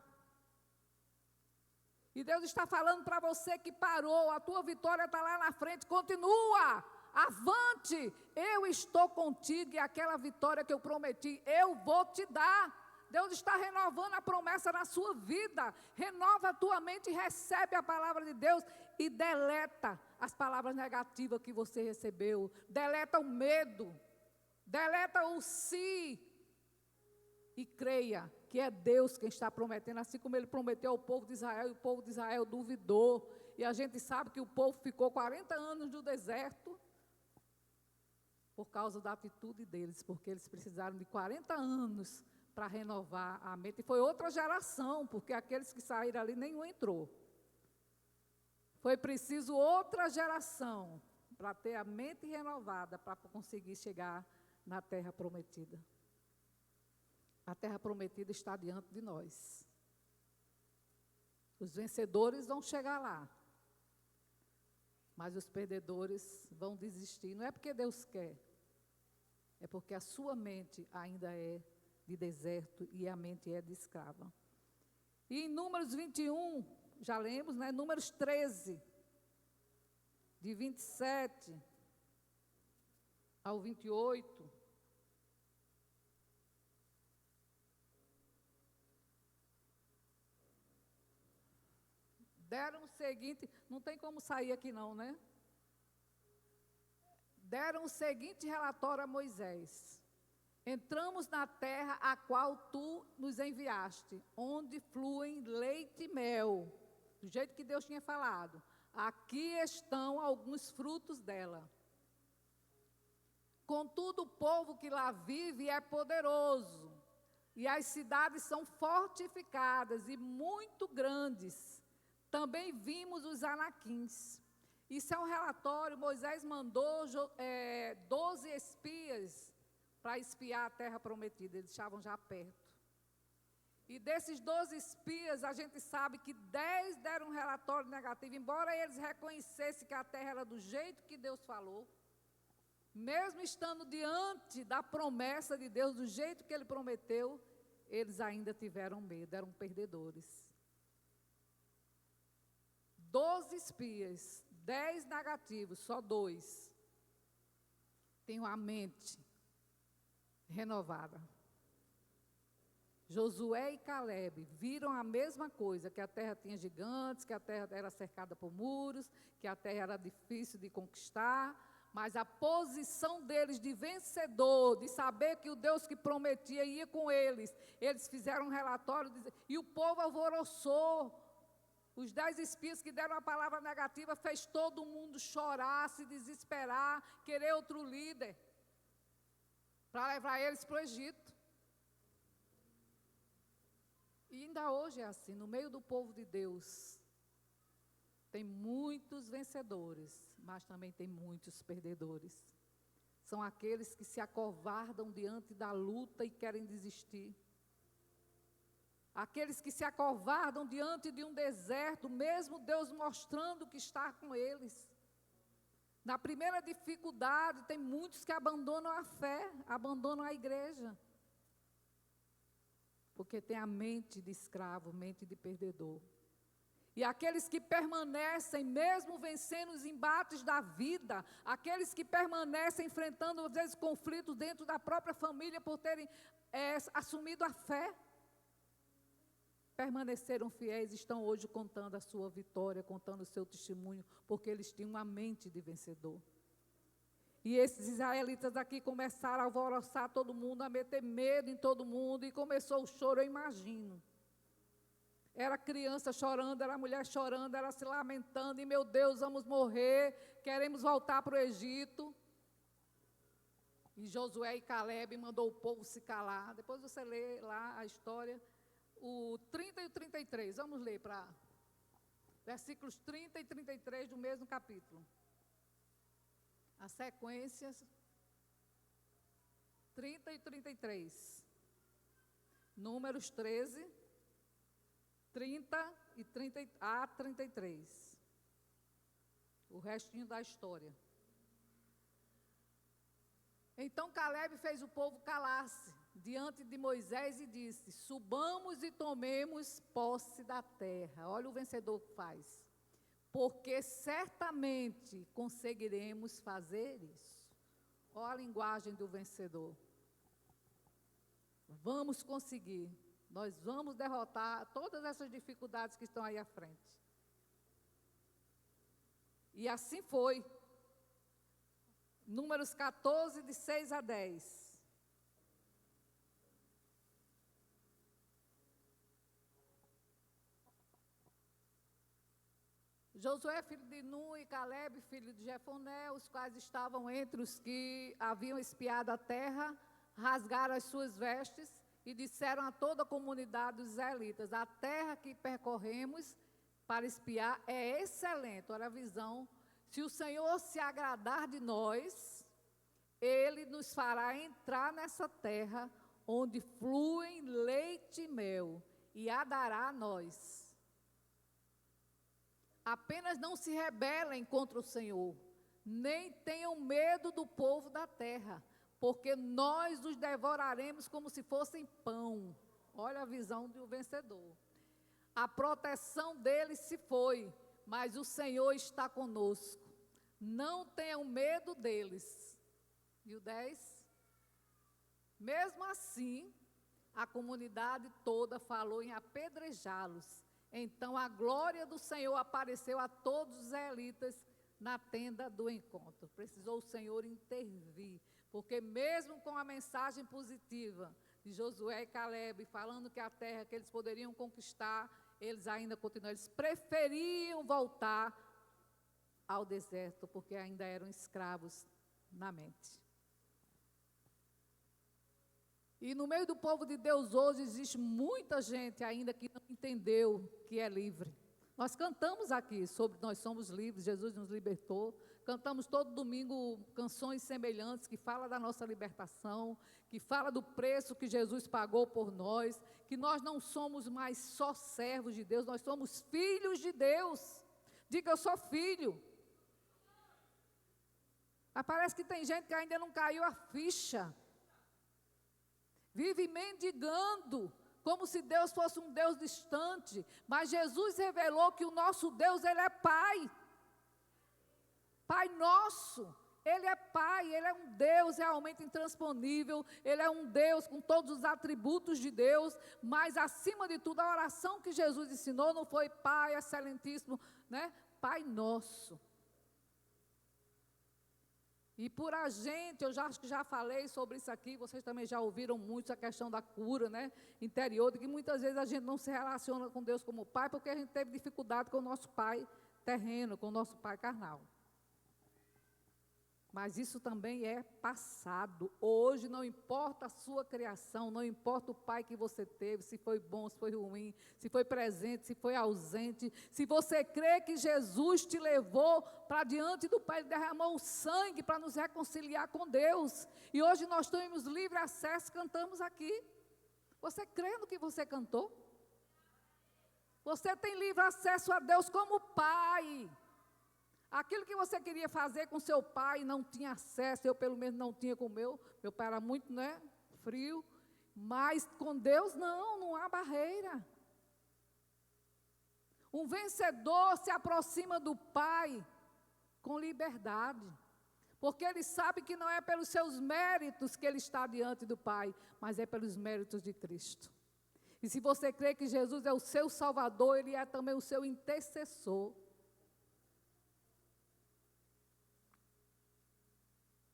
E Deus está falando para você que parou, a tua vitória está lá na frente, continua, avante, eu estou contigo e aquela vitória que eu prometi, eu vou te dar. Deus está renovando a promessa na sua vida, renova a tua mente, recebe a palavra de Deus e deleta as palavras negativas que você recebeu, deleta o medo, deleta o si e creia que é Deus quem está prometendo, assim como Ele prometeu ao povo de Israel, e o povo de Israel duvidou, e a gente sabe que o povo ficou 40 anos no deserto, por causa da atitude deles, porque eles precisaram de 40 anos para renovar a mente, e foi outra geração, porque aqueles que saíram ali, nenhum entrou. Foi preciso outra geração, para ter a mente renovada, para conseguir chegar na terra prometida. A terra prometida está diante de nós. Os vencedores vão chegar lá. Mas os perdedores vão desistir. Não é porque Deus quer. É porque a sua mente ainda é de deserto e a mente é de escrava. E em Números 21, já lemos, né? Números 13, de 27 ao 28. Deram o seguinte, não tem como sair aqui não, né? Deram o seguinte relatório a Moisés: entramos na terra a qual tu nos enviaste, onde fluem leite e mel, do jeito que Deus tinha falado. Aqui estão alguns frutos dela. Contudo, o povo que lá vive é poderoso, e as cidades são fortificadas e muito grandes. Também vimos os anaquins. Isso é um relatório, Moisés mandou 12 espias para espiar a terra prometida, eles estavam já perto. E desses 12 espias, a gente sabe que 10 deram um relatório negativo, embora eles reconhecessem que a terra era do jeito que Deus falou, mesmo estando diante da promessa de Deus, do jeito que Ele prometeu, eles ainda tiveram medo, eram perdedores. 12 espias, 10 negativos, só 2 têm a mente renovada. Josué e Caleb viram a mesma coisa, que a terra tinha gigantes, que a terra era cercada por muros, que a terra era difícil de conquistar, mas a posição deles de vencedor, de saber que o Deus que prometia ia com eles, eles fizeram um relatório, e o povo alvoroçou. Os 10 espias que deram a palavra negativa fez todo mundo chorar, se desesperar, querer outro líder para levar eles para o Egito. E ainda hoje é assim, no meio do povo de Deus, tem muitos vencedores, mas também tem muitos perdedores. São aqueles que se acovardam diante da luta e querem desistir. Aqueles que se acovardam diante de um deserto, mesmo Deus mostrando que está com eles. Na primeira dificuldade, tem muitos que abandonam a fé, abandonam a igreja. Porque tem a mente de escravo, mente de perdedor. E aqueles que permanecem, mesmo vencendo os embates da vida, aqueles que permanecem enfrentando, às vezes, conflitos dentro da própria família por terem assumido a fé, permaneceram fiéis, estão hoje contando a sua vitória, contando o seu testemunho, porque eles tinham uma mente de vencedor. E esses israelitas aqui começaram a alvoroçar todo mundo, a meter medo em todo mundo, e começou o choro, eu imagino. Era criança chorando, era mulher chorando, era se lamentando, e meu Deus, vamos morrer, queremos voltar para o Egito. E Josué e Caleb mandou o povo se calar. Depois você lê lá a história, o 30 e o 33, vamos ler para versículos 30 e 33 do mesmo capítulo. As sequências, 30 e 33. Números 13, 30 e 30 a 33. O restinho da história. Então Caleb fez o povo calar-se diante de Moisés e disse: subamos e tomemos posse da terra. Olha o vencedor que faz. Porque certamente conseguiremos fazer isso. Olha a linguagem do vencedor. Vamos conseguir. Nós vamos derrotar todas essas dificuldades que estão aí à frente. E assim foi. Números 14, de 6 a 10. Josué, filho de Nun, e Caleb, filho de Jefoné, os quais estavam entre os que haviam espiado a terra, rasgaram as suas vestes e disseram a toda a comunidade dos israelitas: a terra que percorremos para espiar é excelente. Olha a visão. Se o Senhor se agradar de nós, Ele nos fará entrar nessa terra onde fluem leite e mel, e a dará a nós. Apenas não se rebelem contra o Senhor, nem tenham medo do povo da terra, porque nós os devoraremos como se fossem pão. Olha a visão do vencedor. A proteção deles se foi, mas o Senhor está conosco. Não tenham medo deles. E o 10? Mesmo assim, a comunidade toda falou em apedrejá-los. Então a glória do Senhor apareceu a todos os israelitas na tenda do encontro. Precisou o Senhor intervir, porque mesmo com a mensagem positiva de Josué e Caleb, falando que a terra que eles poderiam conquistar, eles ainda continuaram, eles preferiam voltar ao deserto, porque ainda eram escravos na mente. E no meio do povo de Deus hoje existe muita gente ainda que não entendeu que é livre. Nós cantamos aqui sobre nós somos livres, Jesus nos libertou. Cantamos todo domingo canções semelhantes que falam da nossa libertação, que falam do preço que Jesus pagou por nós, que nós não somos mais só servos de Deus, nós somos filhos de Deus. Diga, eu sou filho. Mas parece que tem gente que ainda não caiu a ficha. Vive mendigando, como se Deus fosse um Deus distante. Mas Jesus revelou que o nosso Deus, Ele é Pai. Pai nosso. Ele é Pai, Ele é um Deus realmente intransponível. Ele é um Deus com todos os atributos de Deus. Mas, acima de tudo, a oração que Jesus ensinou não foi Pai excelentíssimo, né? Pai nosso. E por a gente, eu acho que já falei sobre isso aqui, vocês também já ouviram muito a questão da cura, né, interior, de que muitas vezes a gente não se relaciona com Deus como Pai, porque a gente teve dificuldade com o nosso Pai terreno, com o nosso Pai carnal. Mas isso também é passado. Hoje não importa a sua criação, não importa o pai que você teve, se foi bom, se foi ruim, se foi presente, se foi ausente. Se você crê que Jesus te levou para diante do Pai, Ele derramou o sangue para nos reconciliar com Deus. E hoje nós temos livre acesso, cantamos aqui. Você crê no que você cantou? Você tem livre acesso a Deus como Pai. Aquilo que você queria fazer com seu pai e não tinha acesso, eu pelo menos não tinha com o meu pai era muito, né, frio, mas com Deus não há barreira. Um vencedor se aproxima do Pai com liberdade, porque ele sabe que não é pelos seus méritos que ele está diante do Pai, mas é pelos méritos de Cristo. E se você crê que Jesus é o seu Salvador, Ele é também o seu intercessor.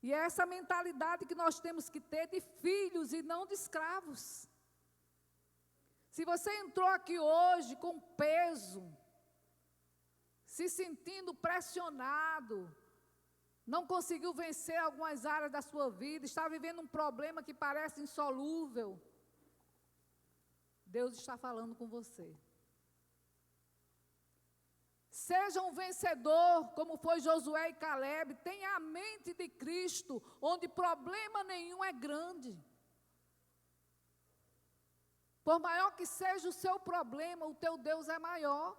E é essa mentalidade que nós temos que ter de filhos e não de escravos. Se você entrou aqui hoje com peso, se sentindo pressionado, não conseguiu vencer algumas áreas da sua vida, está vivendo um problema que parece insolúvel, Deus está falando com você. Seja um vencedor, como foi Josué e Caleb. Tenha a mente de Cristo, onde problema nenhum é grande. Por maior que seja o seu problema, o teu Deus é maior.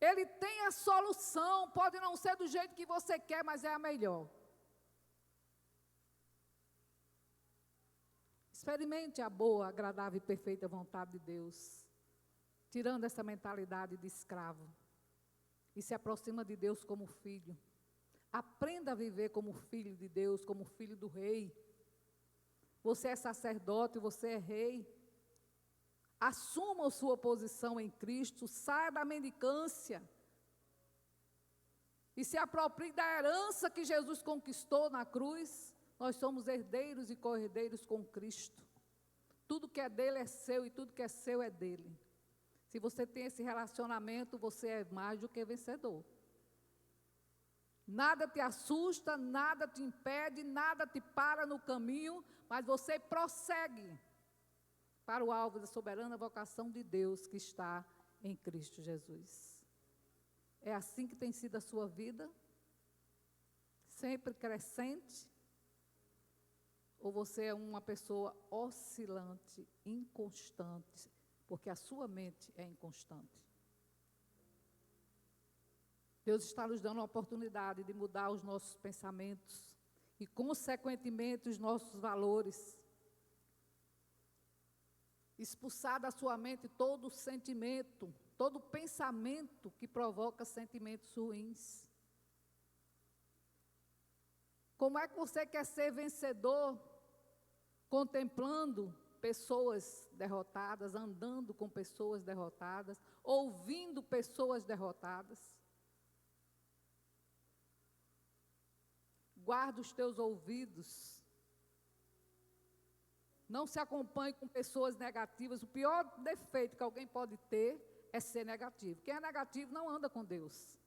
Ele tem a solução, pode não ser do jeito que você quer, mas é a melhor. Experimente a boa, agradável e perfeita vontade de Deus, tirando essa mentalidade de escravo, e se aproxima de Deus como filho. Aprenda a viver como filho de Deus, como filho do rei. Você é sacerdote, você é rei. Assuma a sua posição em Cristo, saia da mendicância e se aproprie da herança que Jesus conquistou na cruz. Nós somos herdeiros e co-herdeiros com Cristo. Tudo que é dele é seu e tudo que é seu é dele. Se você tem esse relacionamento, você é mais do que vencedor. Nada te assusta, nada te impede, nada te para no caminho, mas você prossegue para o alvo da soberana vocação de Deus que está em Cristo Jesus. É assim que tem sido a sua vida? Sempre crescente? Ou você é uma pessoa oscilante, inconstante, porque a sua mente é inconstante? Deus está nos dando a oportunidade de mudar os nossos pensamentos e, consequentemente, os nossos valores. Expulsar da sua mente todo sentimento, todo pensamento que provoca sentimentos ruins. Como é que você quer ser vencedor contemplando pessoas derrotadas, andando com pessoas derrotadas, ouvindo pessoas derrotadas? Guarda os teus ouvidos. Não se acompanhe com pessoas negativas. O pior defeito que alguém pode ter é ser negativo. Quem é negativo não anda com Deus.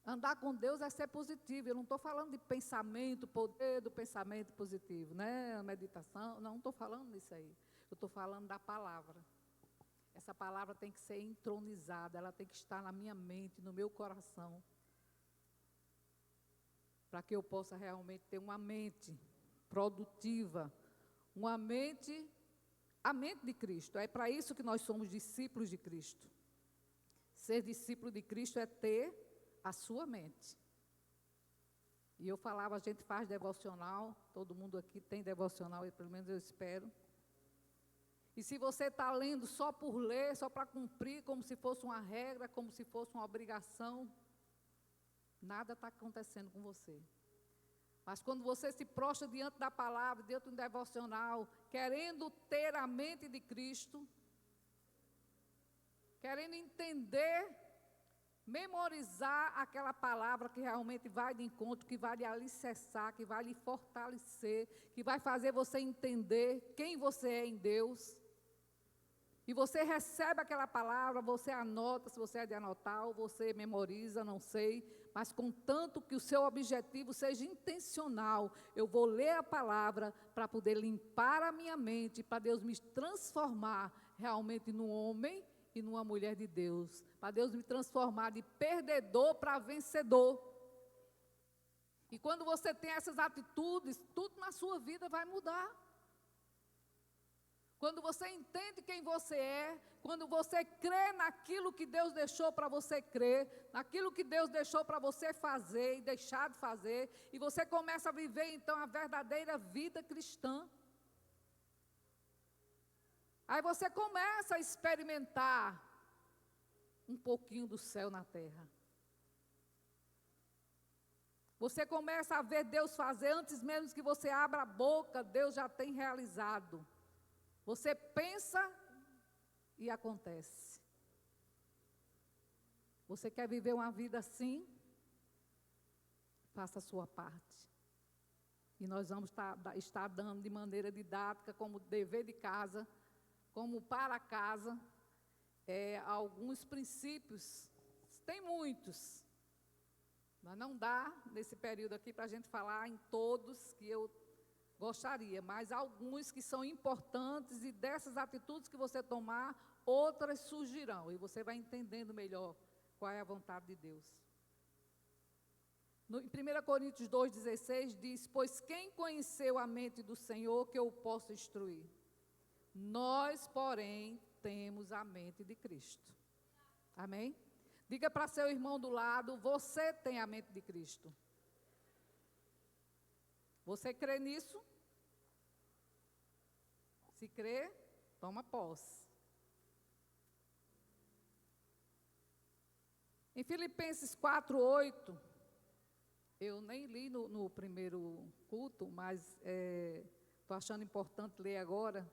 Andar com Deus é ser positivo. Eu não estou falando de pensamento, poder do pensamento positivo, né? Meditação, não estou falando disso aí. Eu estou falando da palavra. Essa palavra tem que ser entronizada, ela tem que estar na minha mente, no meu coração, para que eu possa realmente ter uma mente produtiva, a mente de Cristo. É para isso que nós somos discípulos de Cristo. Ser discípulo de Cristo é ter a sua mente. E eu falava, a gente faz devocional, todo mundo aqui tem devocional, pelo menos eu espero. E se você está lendo só por ler, só para cumprir, como se fosse uma regra, como se fosse uma obrigação, nada está acontecendo com você. Mas quando você se prostra diante da palavra, diante do devocional, querendo ter a mente de Cristo, querendo entender, memorizar aquela palavra que realmente vai de encontro, que vai lhe alicerçar, que vai lhe fortalecer, que vai fazer você entender quem você é em Deus. E você recebe aquela palavra, você anota, se você é de anotar, ou você memoriza, não sei, mas contanto que o seu objetivo seja intencional. Eu vou ler a palavra para poder limpar a minha mente, para Deus me transformar realmente num homem e numa mulher de Deus, para Deus me transformar de perdedor para vencedor. E quando você tem essas atitudes, tudo na sua vida vai mudar. Quando você entende quem você é, quando você crê naquilo que Deus deixou para você crer, naquilo que Deus deixou para você fazer e deixar de fazer, e você começa a viver então a verdadeira vida cristã. Aí você começa a experimentar um pouquinho do céu na terra. Você começa a ver Deus fazer, antes mesmo que você abra a boca, Deus já tem realizado. Você pensa e acontece. Você quer viver uma vida assim? Faça a sua parte. E nós vamos estar dando de maneira didática, como dever de casa, como para casa, alguns princípios. Tem muitos, mas não dá, nesse período aqui, para a gente falar em todos que eu gostaria, mas alguns que são importantes, e dessas atitudes que você tomar, outras surgirão, e você vai entendendo melhor qual é a vontade de Deus. Em 1 Coríntios 2,16 diz: pois quem conheceu a mente do Senhor que eu possa instruir? Nós, porém, temos a mente de Cristo. Amém? Diga para seu irmão do lado: você tem a mente de Cristo. Você crê nisso? Se crê, toma posse. Em Filipenses 4:8, eu nem li no primeiro culto, mas estou achando importante ler agora.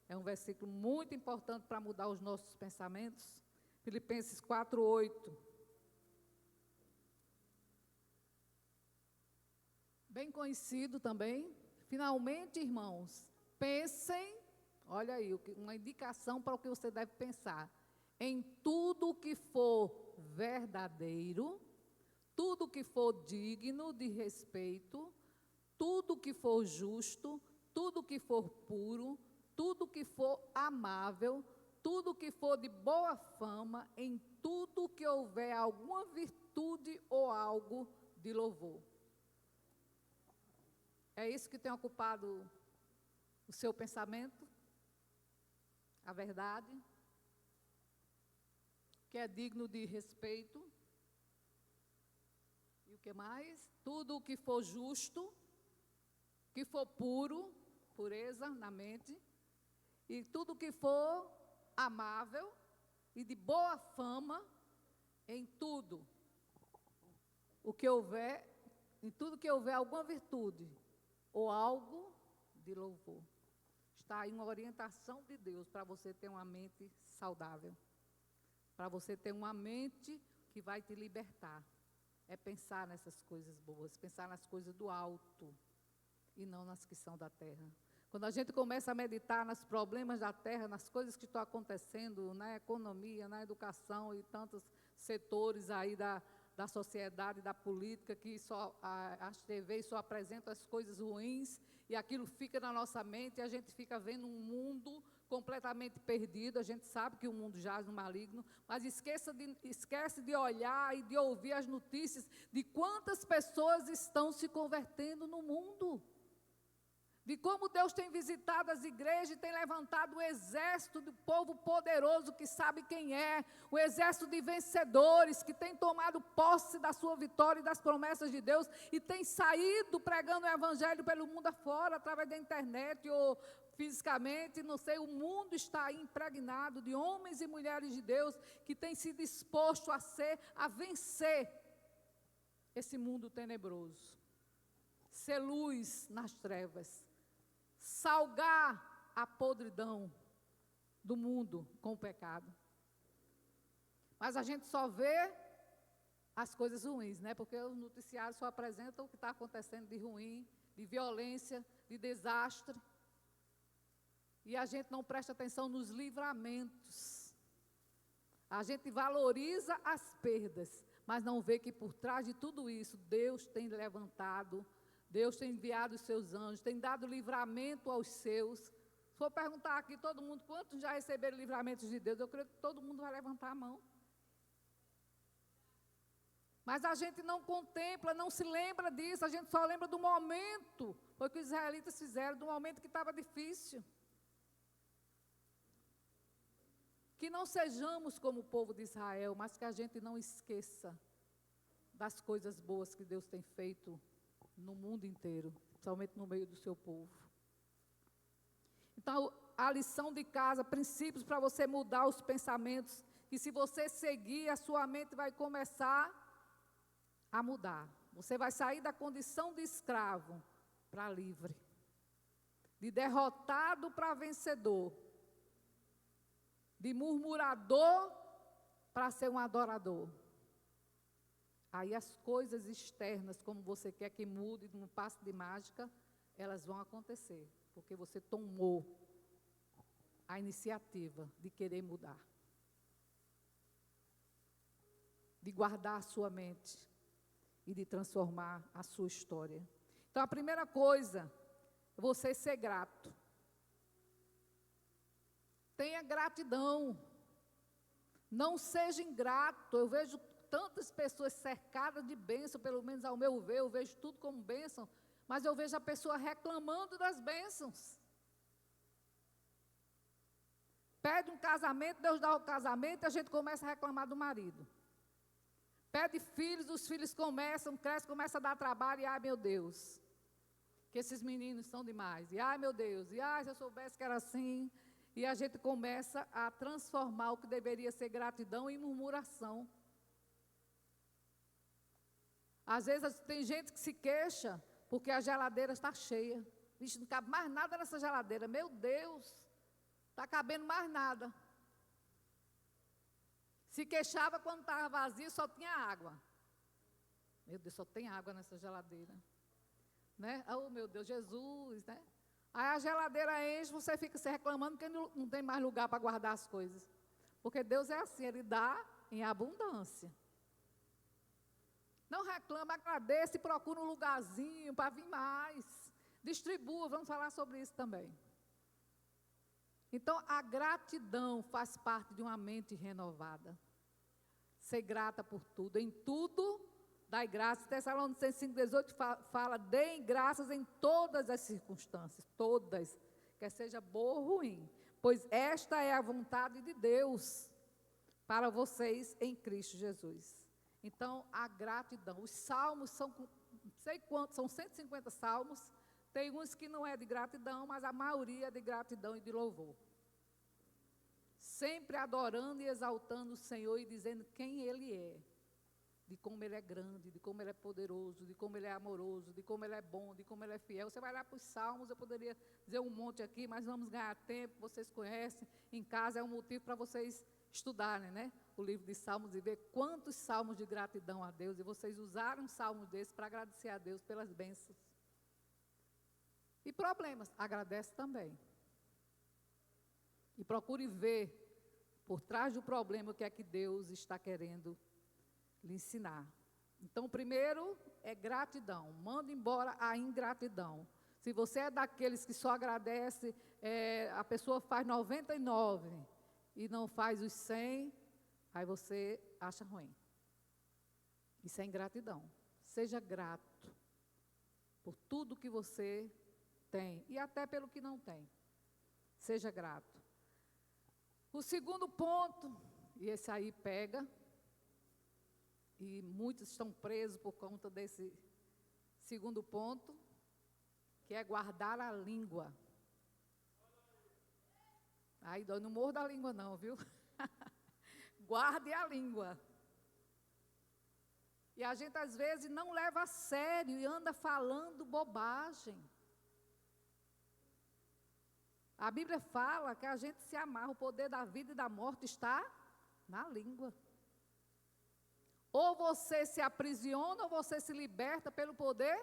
É um versículo muito importante para mudar os nossos pensamentos. Filipenses 4:8. Bem conhecido também. Finalmente, irmãos, pensem, olha aí, uma indicação para o que você deve pensar. Em tudo o que for verdadeiro, tudo que for digno de respeito, tudo que for justo, tudo que for puro, tudo que for amável, tudo que for de boa fama, em tudo que houver alguma virtude ou algo de louvor. É isso que tem ocupado o seu pensamento? A verdade? Que é digno de respeito? E o que mais? Tudo o que for justo, que for puro, pureza na mente, e tudo que for amável e de boa fama, em tudo o que houver, em tudo que houver alguma virtude ou algo de louvor. Está aí uma orientação de Deus para você ter uma mente saudável, para você ter uma mente que vai te libertar. É pensar nessas coisas boas, pensar nas coisas do alto e não nas que são da terra. Quando a gente começa a meditar nos problemas da terra, nas coisas que estão acontecendo na economia, na educação e tantos setores aí da sociedade, da política, que só as TVs só apresentam as coisas ruins, e aquilo fica na nossa mente, e a gente fica vendo um mundo completamente perdido. A gente sabe que o mundo jaz no maligno, mas esquece de olhar e de ouvir as notícias de quantas pessoas estão se convertendo no mundo. De como Deus tem visitado as igrejas e tem levantado o exército do povo poderoso que sabe quem é, o exército de vencedores que tem tomado posse da sua vitória e das promessas de Deus e tem saído pregando o evangelho pelo mundo afora, através da internet ou fisicamente, não sei, o mundo está aí impregnado de homens e mulheres de Deus que têm se disposto a vencer esse mundo tenebroso, ser luz nas trevas, salgar a podridão do mundo com o pecado. Mas a gente só vê as coisas ruins, né? Porque os noticiários só apresentam o que está acontecendo de ruim, de violência, de desastre. E a gente não presta atenção nos livramentos. A gente valoriza as perdas, mas não vê que por trás de tudo isso, Deus tem levantado, Deus tem enviado os seus anjos, tem dado livramento aos seus. Se for perguntar aqui todo mundo, quantos já receberam livramentos de Deus, eu creio que todo mundo vai levantar a mão. Mas a gente não contempla, não se lembra disso, a gente só lembra do momento, foi o que os israelitas fizeram, do momento que estava difícil. Que não sejamos como o povo de Israel, mas que a gente não esqueça das coisas boas que Deus tem feito no mundo inteiro, principalmente no meio do seu povo. Então, a lição de casa, princípios para você mudar os pensamentos, que se você seguir, a sua mente vai começar a mudar. Você vai sair da condição de escravo para livre, de derrotado para vencedor, de murmurador para ser um adorador. aí as coisas externas, como você quer que mude num passe de mágica, elas vão acontecer, porque você tomou a iniciativa de querer mudar, de guardar a sua mente e de transformar a sua história. Então, a primeira coisa é você ser grato. Tenha gratidão. Não seja ingrato. Eu vejo tantas pessoas cercadas de bênção, pelo menos ao meu ver, eu vejo tudo como bênção, mas eu vejo a pessoa reclamando das bênçãos. Pede um casamento, Deus dá o casamento, e a gente começa a reclamar do marido. Pede filhos, os filhos começam, crescem, começam a dar trabalho, e ai meu Deus, que esses meninos são demais, e ai meu Deus, e ai se eu soubesse que era assim, e a gente começa a transformar o que deveria ser gratidão em murmuração. Às vezes tem gente que se queixa porque a geladeira está cheia. Vixe, não cabe mais nada nessa geladeira, meu Deus, está cabendo mais nada. Se queixava quando estava vazio, só tinha água. Meu Deus, só tem água nessa geladeira. Né? Oh, meu Deus, Jesus, né? Aí a geladeira enche, você fica se reclamando que não tem mais lugar para guardar as coisas. Porque Deus é assim, Ele dá em abundância. Não reclama, agradeça e procura um lugarzinho para vir mais. Distribua, vamos falar sobre isso também. Então, a gratidão faz parte de uma mente renovada. Ser grata por tudo. Em tudo, dai graças. Tessalonicenses 5,18 fala, deem graças em todas as circunstâncias. Todas. Quer seja boa ou ruim. Pois esta é a vontade de Deus para vocês em Cristo Jesus. Então, a gratidão. Os salmos são, não sei quantos, são 150 salmos. Tem uns que não é de gratidão, mas a maioria é de gratidão e de louvor. Sempre adorando e exaltando o Senhor e dizendo quem Ele é. De como Ele é grande, de como Ele é poderoso, de como Ele é amoroso, de como Ele é bom, de como Ele é fiel. Você vai lá para os salmos, eu poderia dizer um monte aqui, mas vamos ganhar tempo, vocês conhecem. Em casa é um motivo para vocês estudarem, né? O livro de Salmos e ver quantos salmos de gratidão a Deus. E vocês usaram um salmo desse para agradecer a Deus pelas bênçãos. E problemas, agradece também. E procure ver, por trás do problema, o que é que Deus está querendo lhe ensinar. Então, primeiro é gratidão. Manda embora a ingratidão. Se você é daqueles que só agradece, a pessoa faz 99 e não faz os 100, aí você acha ruim. Isso é ingratidão. Seja grato por tudo que você tem e até pelo que não tem. Seja grato. O segundo ponto, e esse aí pega, e muitos estão presos por conta desse segundo ponto, que é guardar a língua. Aí não morda a língua não, viu? Guarde a língua. E a gente às vezes não leva a sério e anda falando bobagem. A Bíblia fala que a gente se amarra, o poder da vida e da morte está na língua. Ou você se aprisiona ou você se liberta pelo poder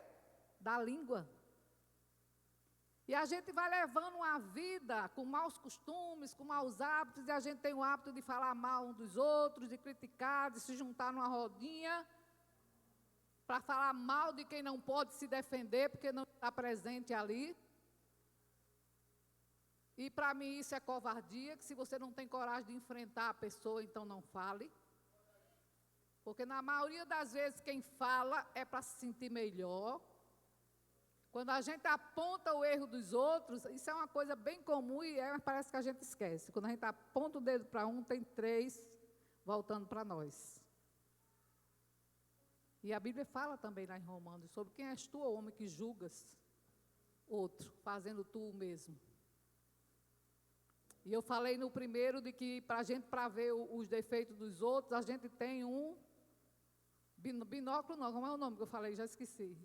da língua. E a gente vai levando uma vida com maus costumes, com maus hábitos, e a gente tem o hábito de falar mal um dos outros, de criticar, de se juntar numa rodinha, para falar mal de quem não pode se defender, porque não está presente ali. E para mim isso é covardia, que se você não tem coragem de enfrentar a pessoa, então não fale. Porque na maioria das vezes quem fala é para se sentir melhor. Quando a gente aponta o erro dos outros, isso é uma coisa bem comum e parece que a gente esquece. Quando a gente aponta o dedo para um, tem 3 voltando para nós. E a Bíblia fala também lá em Romanos sobre quem és tu, homem, que julgas outro, fazendo tu o mesmo. E eu falei no primeiro de que para a gente, para ver os defeitos dos outros, a gente tem um binóculo, não, como é o nome que eu falei? Já esqueci.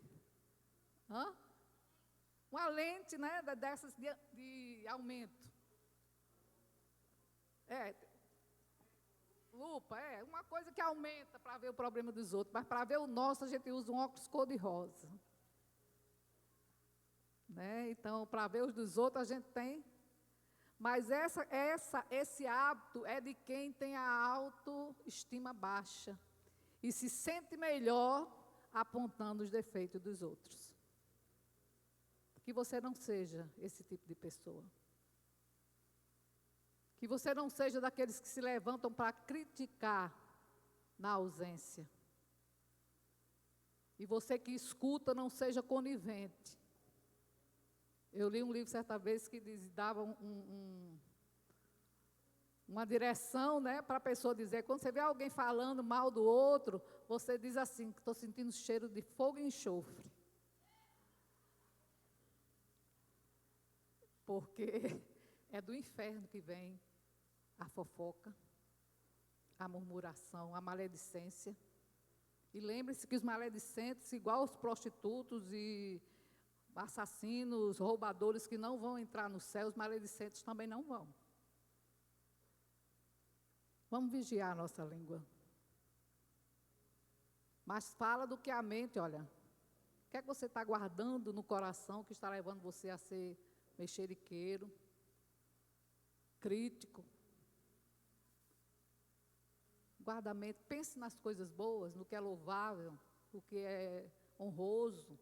Uma lente, né, dessas de aumento. lupa, é uma coisa que aumenta para ver o problema dos outros, mas para ver o nosso a gente usa um óculos cor-de-rosa. Né? Então, para ver os dos outros a gente tem. Mas esse hábito é de quem tem a autoestima baixa e se sente melhor apontando os defeitos dos outros. Que você não seja esse tipo de pessoa. Que você não seja daqueles que se levantam para criticar na ausência. E você que escuta não seja conivente. Eu li um livro certa vez que dava uma direção, né, para a pessoa dizer, quando você vê alguém falando mal do outro, você diz assim, que estou sentindo cheiro de fogo e enxofre. Porque é do inferno que vem a fofoca, a murmuração, a maledicência. E lembre-se que os maledicentes, igual os prostitutos e assassinos, roubadores que não vão entrar no céu, os maledicentes também não vão. Vamos vigiar a nossa língua. Mas fala do que a mente, olha. O que é que você está guardando no coração que está levando você a ser mexeriqueiro, crítico? Guarda a mente, pense nas coisas boas, no que é louvável, no que é honroso,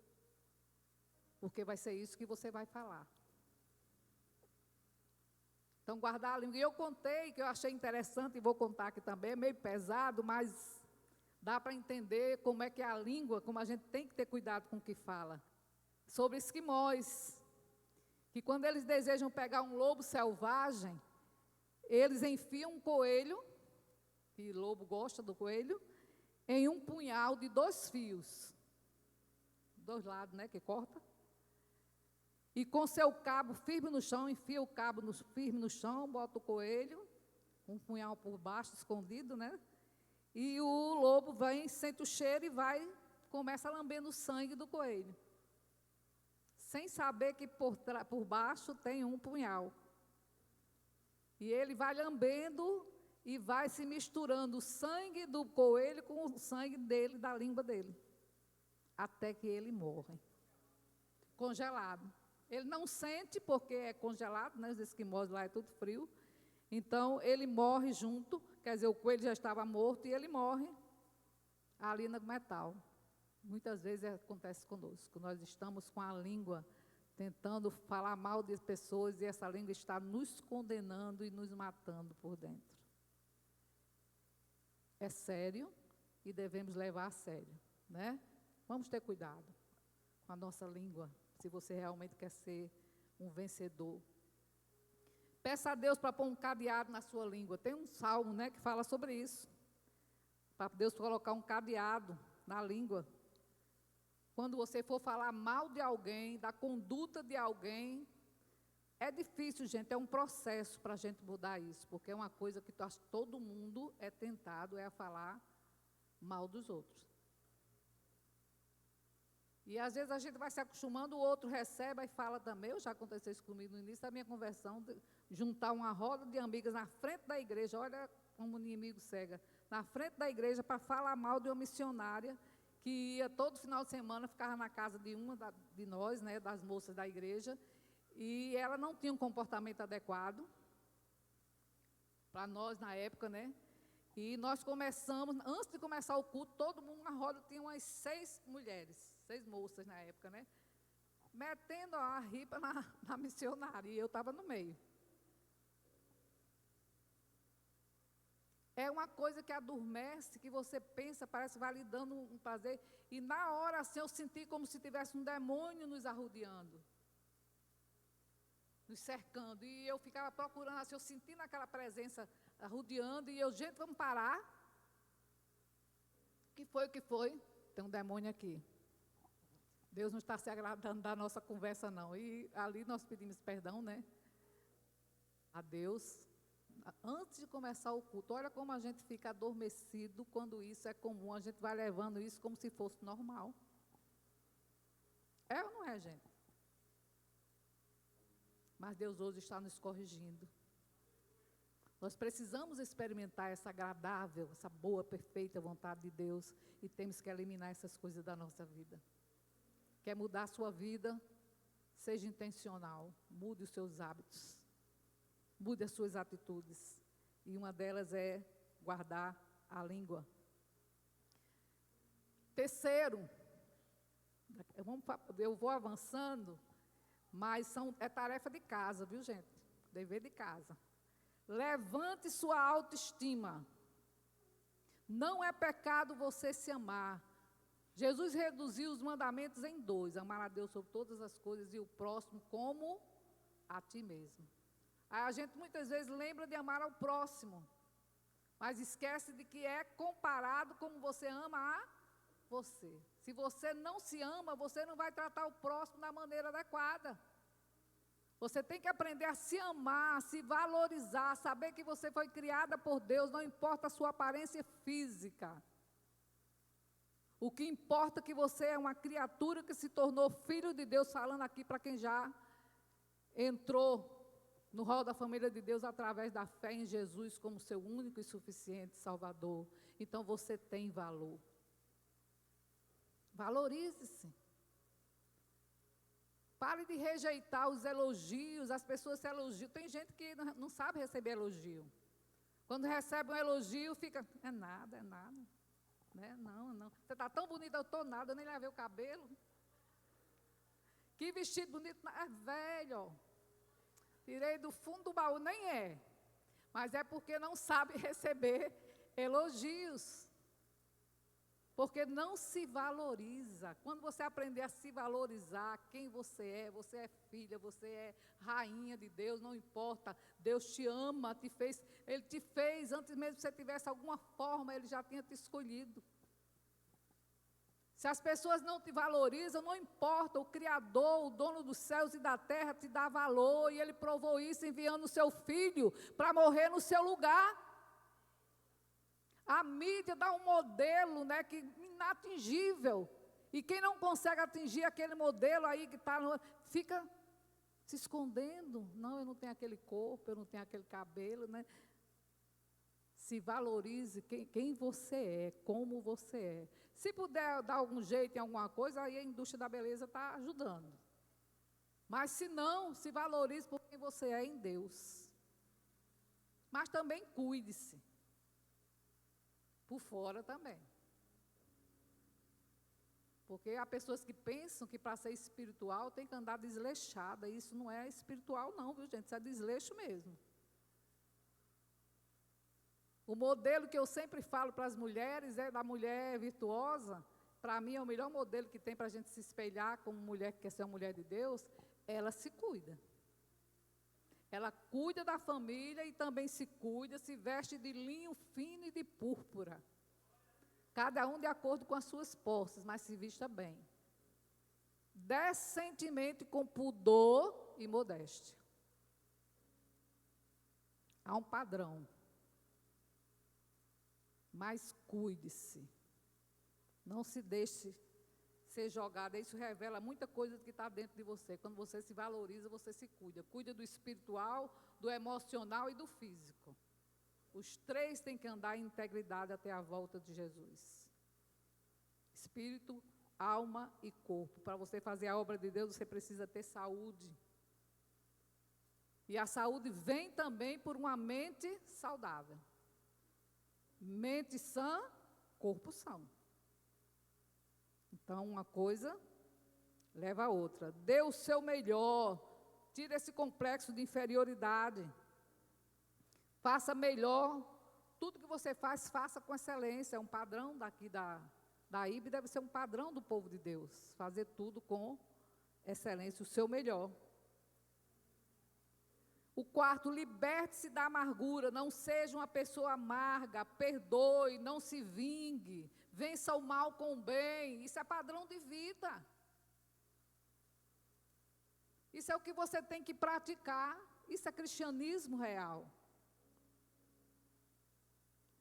porque vai ser isso que você vai falar. Então, guardar a língua. E eu contei, que eu achei interessante, e vou contar aqui também, é meio pesado, mas dá para entender como é que é a língua, como a gente tem que ter cuidado com o que fala. Sobre esquimós, que quando eles desejam pegar um lobo selvagem, eles enfiam um coelho, que lobo gosta do coelho, em um punhal de 2 fios. 2 lados, né, que corta. E com seu cabo firme no chão, enfia o cabo firme no chão, bota o coelho, um punhal por baixo, escondido, né? E o lobo vem, sente o cheiro e começa a lamber o sangue do coelho. Sem saber que por baixo tem um punhal. E ele vai lambendo e vai se misturando o sangue do coelho com o sangue dele, da língua dele. Até que ele morre. Congelado. Ele não sente, porque é congelado, né? Os esquimós lá é tudo frio. Então, ele morre junto, quer dizer, o coelho já estava morto e ele morre ali no metal. Muitas vezes acontece conosco. Nós estamos com a língua tentando falar mal de pessoas e essa língua está nos condenando e nos matando por dentro. É sério e devemos levar a sério, né? Vamos ter cuidado com a nossa língua, se você realmente quer ser um vencedor. Peça a Deus para pôr um cadeado na sua língua. Tem um salmo, né, que fala sobre isso. Para Deus colocar um cadeado na língua. Quando você for falar mal de alguém, da conduta de alguém, é difícil, gente, é um processo para a gente mudar isso, porque é uma coisa que todo mundo é tentado, é a falar mal dos outros. E às vezes a gente vai se acostumando, o outro recebe e fala também. Já aconteceu isso comigo no início da minha conversão, juntar uma roda de amigas na frente da igreja, olha como o inimigo cega, na frente da igreja para falar mal de uma missionária que ia todo final de semana, ficava na casa de uma de nós, né, das moças da igreja, e ela não tinha um comportamento adequado para nós na época, né? E nós começamos, antes de começar o culto, todo mundo na roda tinha umas 6 mulheres, 6 moças na época, né? Metendo a ripa na missionária, e eu estava no meio. É uma coisa que adormece, que você pensa, parece que vai lhe dando um prazer, e na hora assim eu senti como se tivesse um demônio nos arrodeando, nos cercando, e eu ficava procurando assim, eu sentindo aquela presença arrodeando, e eu, gente, vamos parar. O que foi? Tem um demônio aqui. Deus não está se agradando da nossa conversa, não. E ali nós pedimos perdão, né? A Deus. Antes de começar o culto, olha como a gente fica adormecido quando isso é comum. A gente vai levando isso como se fosse normal. É ou não é, gente? Mas Deus hoje está nos corrigindo. Nós precisamos experimentar essa agradável, essa boa, perfeita vontade de Deus e temos que eliminar essas coisas da nossa vida. Quer mudar a sua vida? Seja intencional, mude os seus hábitos, mude as suas atitudes. E uma delas é guardar a língua. Terceiro, eu vou avançando, mas é tarefa de casa, viu, gente? Dever de casa. Levante sua autoestima. Não é pecado você se amar. Jesus reduziu os mandamentos em 2: amar a Deus sobre todas as coisas e o próximo como a ti mesmo. Aí a gente muitas vezes lembra de amar ao próximo, mas esquece de que é comparado como você ama a você. Se você não se ama, você não vai tratar o próximo da maneira adequada. Você tem que aprender a se amar, a se valorizar, saber que você foi criada por Deus, não importa a sua aparência física. O que importa é que você é uma criatura que se tornou filho de Deus, falando aqui para quem já entrou no rol da família de Deus através da fé em Jesus como seu único e suficiente Salvador. Então você tem valor. Valorize-se. Pare de rejeitar os elogios, as pessoas se elogiam. Tem gente que não sabe receber elogio. Quando recebe um elogio, fica, é nada. Né? Não. Você está tão bonita, eu estou nada, eu nem lavei o cabelo. Que vestido bonito, é velho. Tirei do fundo do baú, nem é. Mas é porque não sabe receber elogios. Porque não se valoriza. Quando você aprender a se valorizar, quem você é filha, você é rainha de Deus, não importa. Deus te ama, Ele te fez, antes mesmo que você tivesse alguma forma, Ele já tinha te escolhido. Se as pessoas não te valorizam, não importa, o Criador, o dono dos céus e da terra te dá valor, e Ele provou isso enviando o seu filho para morrer no seu lugar. A mídia dá um modelo, né, que inatingível. E quem não consegue atingir aquele modelo aí que está, fica se escondendo. Não, eu não tenho aquele corpo, eu não tenho aquele cabelo, né? Se valorize quem você é, como você é. Se puder dar algum jeito em alguma coisa, aí a indústria da beleza está ajudando. Mas se não, se valorize por quem você é em Deus. Mas também cuide-se. Por fora também. Porque há pessoas que pensam que para ser espiritual tem que andar desleixada. Isso não é espiritual não, viu, gente? Isso é desleixo mesmo. O modelo que eu sempre falo para as mulheres é da mulher virtuosa. Para mim é o melhor modelo que tem para a gente se espelhar como mulher que quer ser uma mulher de Deus. Ela se cuida. Ela cuida da família e também se cuida, se veste de linho fino e de púrpura. Cada um de acordo com as suas posses, mas se vista bem. Decentemente, com pudor e modéstia. Há um padrão. Mas cuide-se. Não se deixe ser jogada. Isso revela muita coisa que está dentro de você. Quando você se valoriza, você se cuida. Cuida do espiritual, do emocional e do físico. Os três têm que andar em integridade até a volta de Jesus. Espírito, alma e corpo. Para você fazer a obra de Deus, você precisa ter saúde. E a saúde vem também por uma mente saudável. Mente sã, corpo são. Então, uma coisa leva a outra. Dê o seu melhor. Tire esse complexo de inferioridade. Faça melhor. Tudo que você faz, faça com excelência. É um padrão daqui da IB, deve ser um padrão do povo de Deus. Fazer tudo com excelência, o seu melhor. O quarto, liberte-se da amargura. Não seja uma pessoa amarga. Perdoe, não se vingue. Vença o mal com o bem. Isso é padrão de vida. Isso é o que você tem que praticar. Isso é cristianismo real.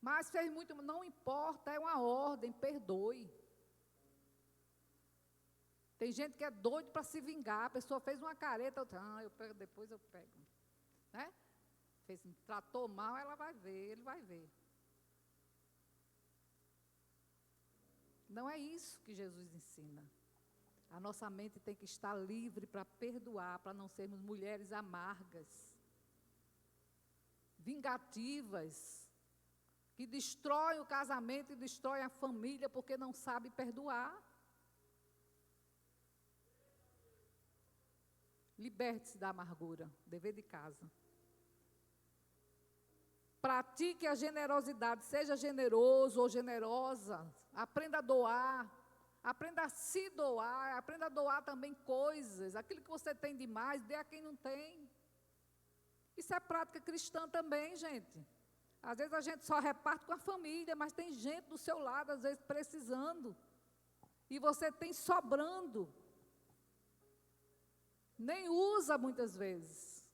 Mas fez muito, não importa, é uma ordem, perdoe. Tem gente que é doido para se vingar. A pessoa fez uma careta, depois eu pego. Né? tratou mal, ela vai ver, ele vai ver. Não é isso que Jesus ensina. A nossa mente tem que estar livre para perdoar, para não sermos mulheres amargas, vingativas, que destroem o casamento e destroem a família porque não sabe perdoar. Liberte-se da amargura, dever de casa. Pratique a generosidade, seja generoso ou generosa, aprenda a doar, aprenda a se doar, aprenda a doar também coisas, aquilo que você tem demais, dê a quem não tem. Isso é prática cristã também, gente. Às vezes a gente só reparte com a família, mas tem gente do seu lado, às vezes, precisando. E você tem sobrando. Nem usa muitas vezes.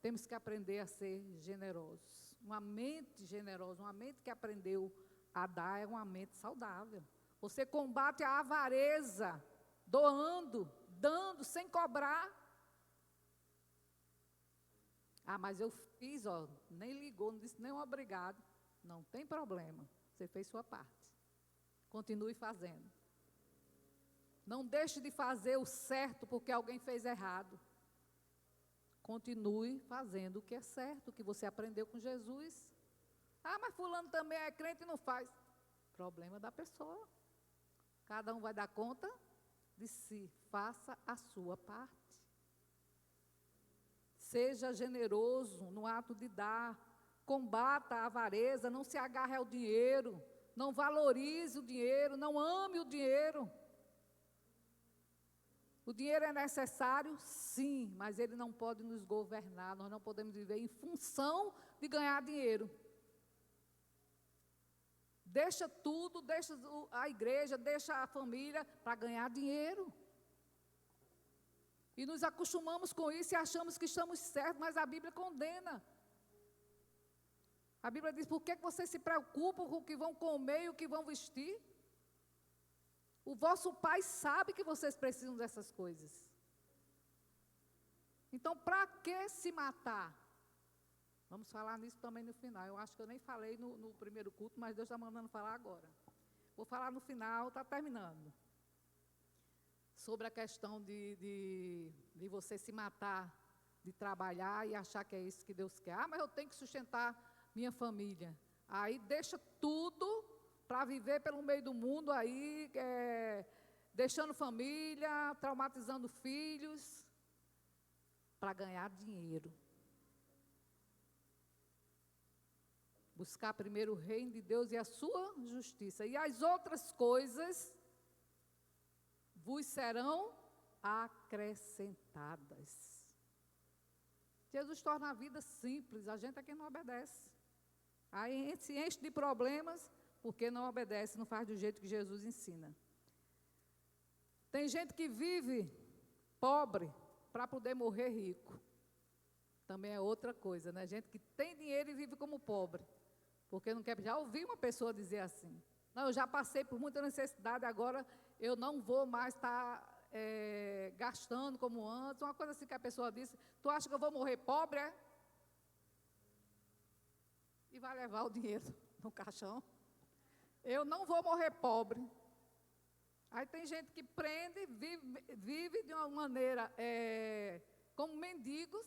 Temos que aprender a ser generosos. Uma mente generosa, uma mente que aprendeu a dar é uma mente saudável. Você combate a avareza, doando, dando, sem cobrar. Ah, mas eu fiz, ó, nem ligou, não disse nem um obrigado. Não tem problema, você fez sua parte. Continue fazendo. Não deixe de fazer o certo porque alguém fez errado. Continue fazendo o que é certo, o que você aprendeu com Jesus. Ah, mas fulano também é crente e não faz. Problema da pessoa. Cada um vai dar conta de si. Faça a sua parte. Seja generoso no ato de dar. Combata a avareza, não se agarre ao dinheiro. Não valorize o dinheiro, não ame o dinheiro. O dinheiro é necessário, sim, mas ele não pode nos governar. Nós não podemos viver em função de ganhar dinheiro. Deixa tudo, deixa a igreja, deixa a família para ganhar dinheiro. E nos acostumamos com isso e achamos que estamos certos, mas a Bíblia condena. A Bíblia diz, por que vocês se preocupam com o que vão comer e o que vão vestir? O vosso Pai sabe que vocês precisam dessas coisas. Então, para que se matar? Vamos falar nisso também no final. Eu acho que eu nem falei no primeiro culto, mas Deus está mandando falar agora. Vou falar no final, está terminando. Sobre a questão de você se matar, de trabalhar e achar que é isso que Deus quer. Ah, mas eu tenho que sustentar minha família. Aí deixa tudo para viver pelo meio do mundo aí, deixando família, traumatizando filhos, para ganhar dinheiro. Buscar primeiro o reino de Deus e a sua justiça. E as outras coisas vos serão acrescentadas. Jesus torna a vida simples, a gente é quem não obedece. Aí se enche de problemas, porque não obedece, não faz do jeito que Jesus ensina. Tem gente que vive pobre para poder morrer rico. Também é outra coisa, né? Gente que tem dinheiro e vive como pobre. Porque não quer. Já ouvi uma pessoa dizer assim: não, eu já passei por muita necessidade, agora eu não vou mais estar gastando como antes. Uma coisa assim que a pessoa disse: tu acha que eu vou morrer pobre, é? E vai levar o dinheiro no caixão. Eu não vou morrer pobre. Aí tem gente que prende, vive de uma maneira como mendigos,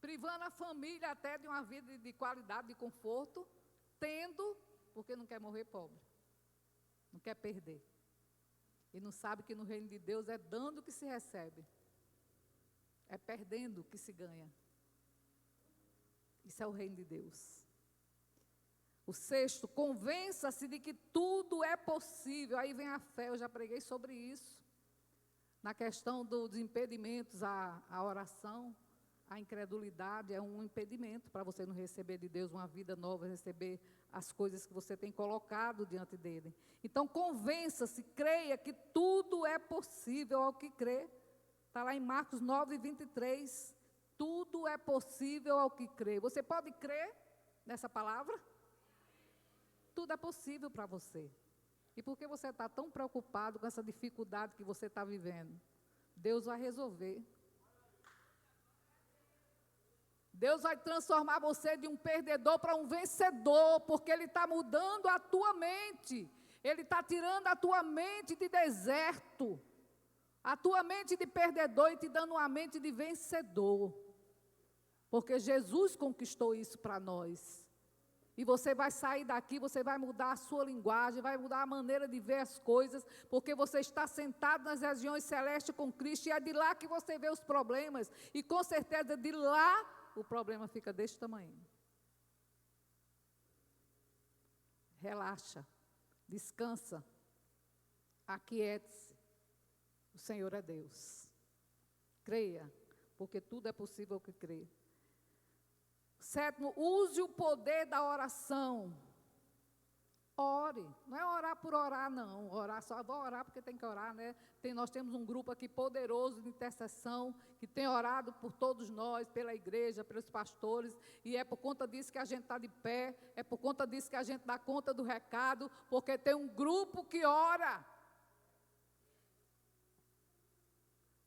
privando a família até de uma vida de qualidade, de conforto, tendo, porque não quer morrer pobre. Não quer perder. E não sabe que no reino de Deus é dando que se recebe. É perdendo que se ganha. Isso é o reino de Deus. O sexto, convença-se de que tudo é possível. Aí vem a fé, eu já preguei sobre isso. Na questão dos impedimentos, a oração, a incredulidade é um impedimento para você não receber de Deus uma vida nova, receber as coisas que você tem colocado diante dele. Então, convença-se, creia que tudo é possível ao que crê. Está lá em Marcos 9:23. Tudo é possível ao que crê. Você pode crer nessa palavra? Tudo é possível para você. E por que você está tão preocupado com essa dificuldade que você está vivendo? Deus vai resolver. Deus vai transformar você de um perdedor para um vencedor, porque Ele está mudando a tua mente. Ele está tirando a tua mente de deserto, a tua mente de perdedor e te dando uma mente de vencedor. Porque Jesus conquistou isso para nós. E você vai sair daqui, você vai mudar a sua linguagem, vai mudar a maneira de ver as coisas, porque você está sentado nas regiões celestes com Cristo, e é de lá que você vê os problemas, e com certeza de lá o problema fica deste tamanho. Relaxa, descansa, aquiete-se, o Senhor é Deus. Creia, porque tudo é possível que crê. Sétimo, use o poder da oração. Ore, não é orar por orar, não. Orar, só vou orar porque tem que orar, né? Nós temos um grupo aqui poderoso de intercessão, que tem orado por todos nós, pela igreja, pelos pastores, e é por conta disso que a gente está de pé, é por conta disso que a gente dá conta do recado, porque tem um grupo que ora.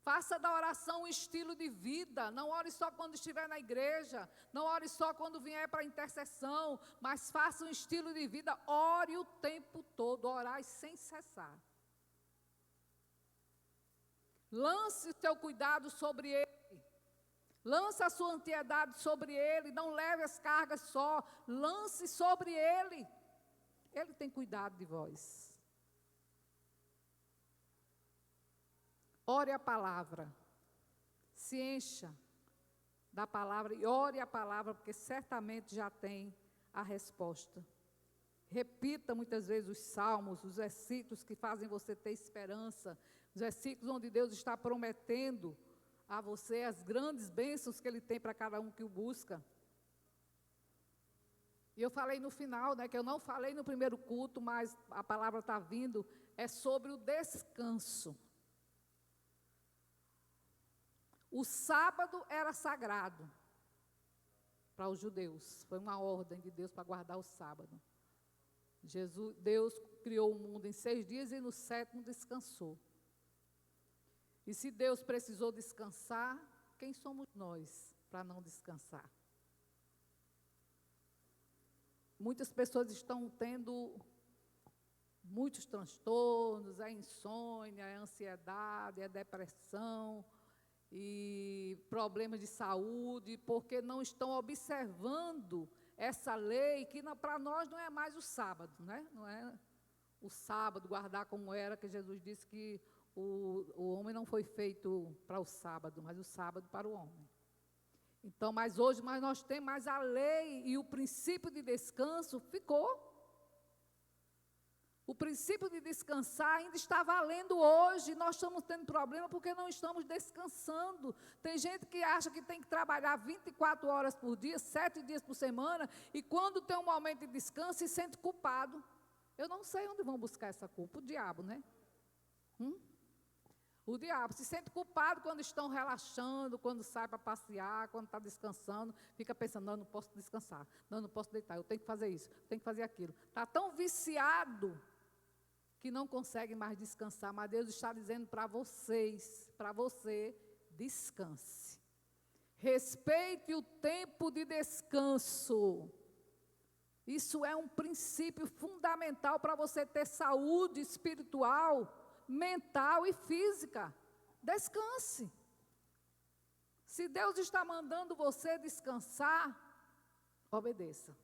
Faça da oração um estilo de vida. Não ore só quando estiver na igreja. Não ore só quando vier para a intercessão. Mas faça um estilo de vida. Ore o tempo todo. Orai sem cessar. Lance o teu cuidado sobre Ele. Lance a sua ansiedade sobre Ele. Não leve as cargas só. Lance sobre Ele. Ele tem cuidado de vós. Ore a palavra, se encha da palavra e ore a palavra, porque certamente já tem a resposta. Repita muitas vezes os salmos, os versículos que fazem você ter esperança, os versículos onde Deus está prometendo a você as grandes bênçãos que Ele tem para cada um que o busca. E eu falei no final, né, que eu não falei no primeiro culto, mas a palavra está vindo, é sobre o descanso. O sábado era sagrado para os judeus. Foi uma ordem de Deus para guardar o sábado. Deus criou o mundo em 6 dias e no 7º descansou. E se Deus precisou descansar, quem somos nós para não descansar? Muitas pessoas estão tendo muitos transtornos, a insônia, a ansiedade, a depressão e problemas de saúde, porque não estão observando essa lei que para nós não é mais o sábado, né? Não é o sábado guardar como era, que Jesus disse que o homem não foi feito para o sábado, mas o sábado para o homem. Então, mas hoje nós temos mais a lei e o princípio de descanso ficou. O princípio de descansar ainda está valendo hoje. Nós estamos tendo problema porque não estamos descansando. Tem gente que acha que tem que trabalhar 24 horas por dia, 7 dias por semana, e quando tem um momento de descanso se sente culpado. Eu não sei onde vão buscar essa culpa. O diabo, né? O diabo se sente culpado quando estão relaxando, quando sai para passear, quando está descansando, fica pensando, não posso descansar, não posso deitar, eu tenho que fazer isso, eu tenho que fazer aquilo. Está tão viciado que não consegue mais descansar, mas Deus está dizendo para vocês, para você, descanse. Respeite o tempo de descanso. Isso é um princípio fundamental para você ter saúde espiritual, mental e física. Descanse. Se Deus está mandando você descansar, obedeça.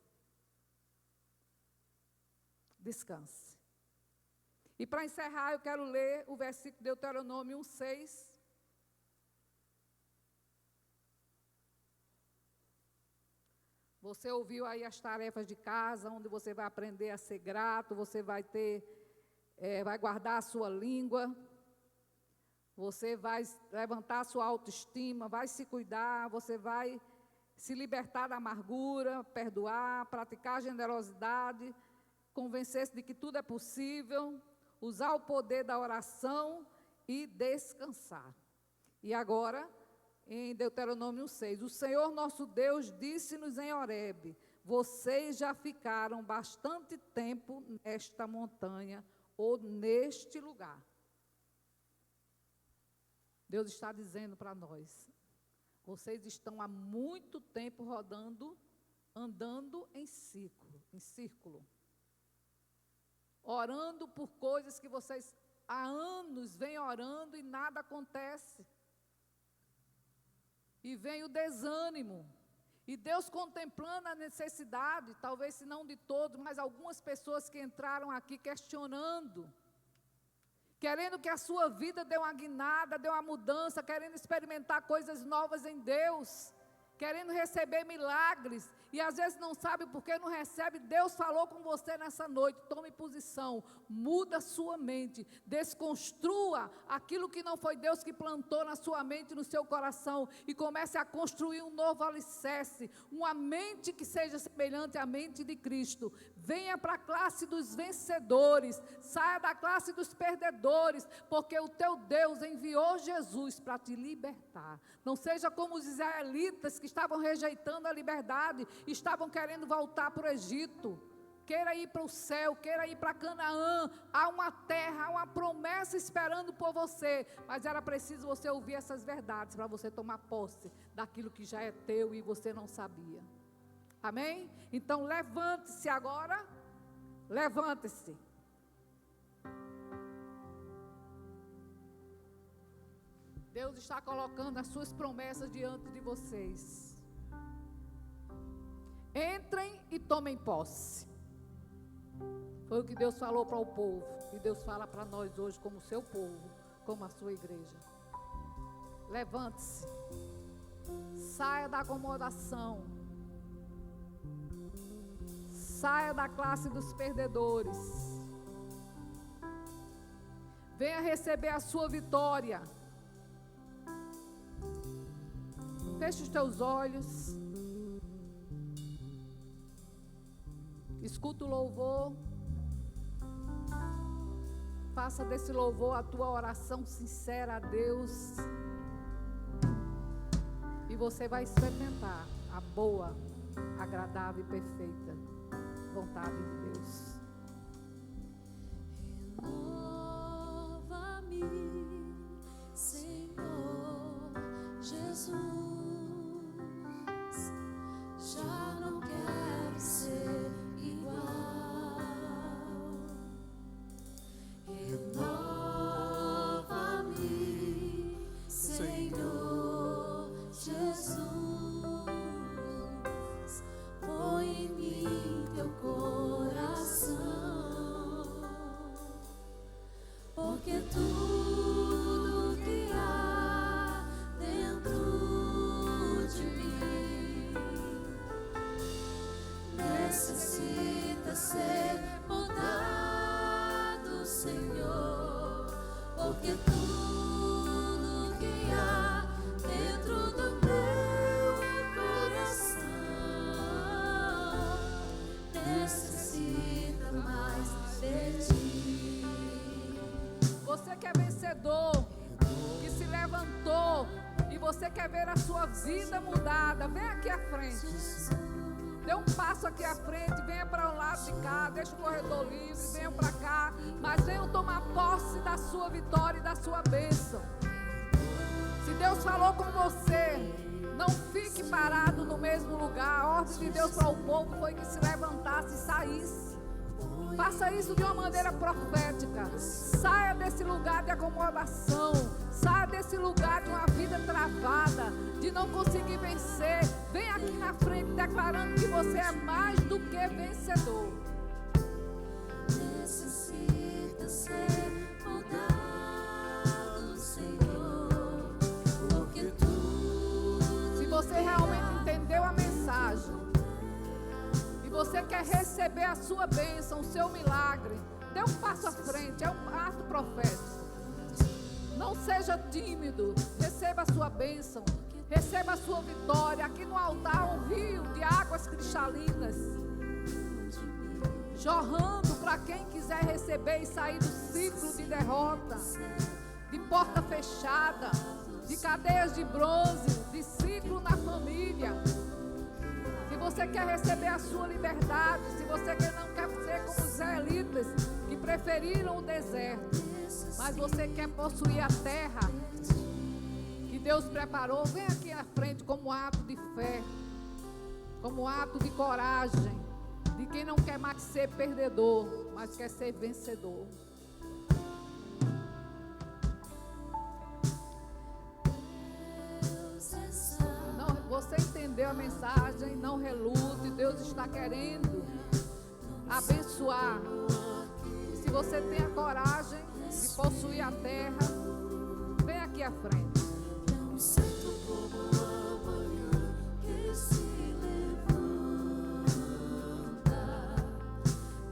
Descanse. E para encerrar, eu quero ler o versículo de Deuteronômio 1:6. Você ouviu aí as tarefas de casa, onde você vai aprender a ser grato, você vai guardar a sua língua, você vai levantar a sua autoestima, vai se cuidar, você vai se libertar da amargura, perdoar, praticar a generosidade, convencer-se de que tudo é possível, usar o poder da oração e descansar. E agora, em Deuteronômio 6, o Senhor nosso Deus disse-nos em Horebe: vocês já ficaram bastante tempo nesta montanha ou neste lugar. Deus está dizendo para nós: Vocês estão há muito tempo andando em círculo. Orando por coisas que vocês há anos vêm orando e nada acontece. E vem o desânimo. E Deus contemplando a necessidade, talvez se não de todos, mas algumas pessoas que entraram aqui questionando, querendo que a sua vida dê uma guinada, dê uma mudança, querendo experimentar coisas novas em Deus, querendo receber milagres, e às vezes não sabe por que não recebe. Deus falou com você nessa noite: tome posição, muda a sua mente, desconstrua aquilo que não foi Deus que plantou na sua mente e no seu coração, e comece a construir um novo alicerce, uma mente que seja semelhante à mente de Cristo. Venha para a classe dos vencedores, saia da classe dos perdedores, porque o teu Deus enviou Jesus para te libertar. Não seja como os israelitas que estavam rejeitando a liberdade, estavam querendo voltar para o Egito. Queira ir para o céu, queira ir para Canaã. Há uma terra, há uma promessa esperando por você, mas era preciso você ouvir essas verdades para você tomar posse daquilo que já é teu e você não sabia. Amém? Então levante-se agora, levante-se. Deus está colocando as suas promessas diante de vocês. Entrem e tomem posse. Foi o que Deus falou para o povo, e Deus fala para nós hoje como seu povo, como a sua igreja. Levante-se, saia da acomodação, saia da classe dos perdedores, venha receber a sua vitória. Feche os teus olhos, escuta o louvor, faça desse louvor a tua oração sincera a Deus, e você vai experimentar a boa, agradável e perfeita vontade de Deus. Renova-me, Senhor Jesus, já não quero ser igual. Renova-me, Senhor Jesus, põe em mim teu coração, porque tudo que há dentro de mim necessita ser mudado, Senhor, porque tudo que há dentro do meu coração necessita mais de ti. Você que é vencedor, que se levantou, e você quer ver a sua vida mudada, vem aqui à frente. Dê um passo aqui à frente, venha para o lado de cá, deixa o corredor livre, venham para cá, mas venham tomar posse da sua vitória e da sua bênção. Se Deus falou com você, não fique parado no mesmo lugar. A ordem de Deus para o povo foi que se levantasse e saísse. Faça isso de uma maneira profética. Saia desse lugar de acomodação, saia desse lugar de uma vida travada, de não conseguir vencer. Vem aqui na frente declarando que você é mais do que vencedor. Necessita ser mudado, Senhor, porque tu. Se você realmente entendeu a mensagem e você quer receber a sua bênção, o seu milagre, dê um passo à frente, é um ato profético. Não seja tímido, receba a sua bênção, receba a sua vitória. Aqui no altar um rio de águas cristalinas, jorrando para quem quiser receber e sair do ciclo de derrota, de porta fechada, de cadeias de bronze, de ciclo na família. Se você quer receber a sua liberdade, se você não quer ser como os israelitas que preferiram o deserto, mas você quer possuir a terra que Deus preparou, vem aqui à frente como ato de fé, como ato de coragem, de quem não quer mais ser perdedor, mas quer ser vencedor. Não, você entendeu a mensagem? Não relute, Deus está querendo abençoar. E se você tem a coragem de possuir a terra, vem aqui à frente. Tão certo como a manhã que se levanta,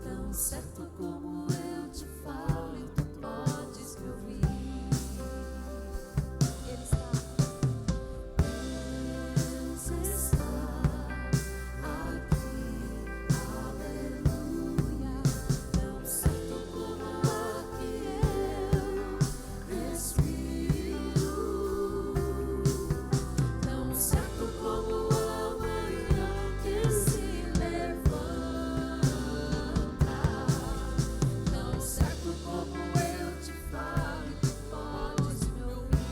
tão certo como eu te falo e tu podes me ouvir. Ele está, Deus está aqui, aleluia. Tão certo como a que eu respiro, tão certo como a manhã que se levanta, tão certo como eu te falo e tu podes me ouvir.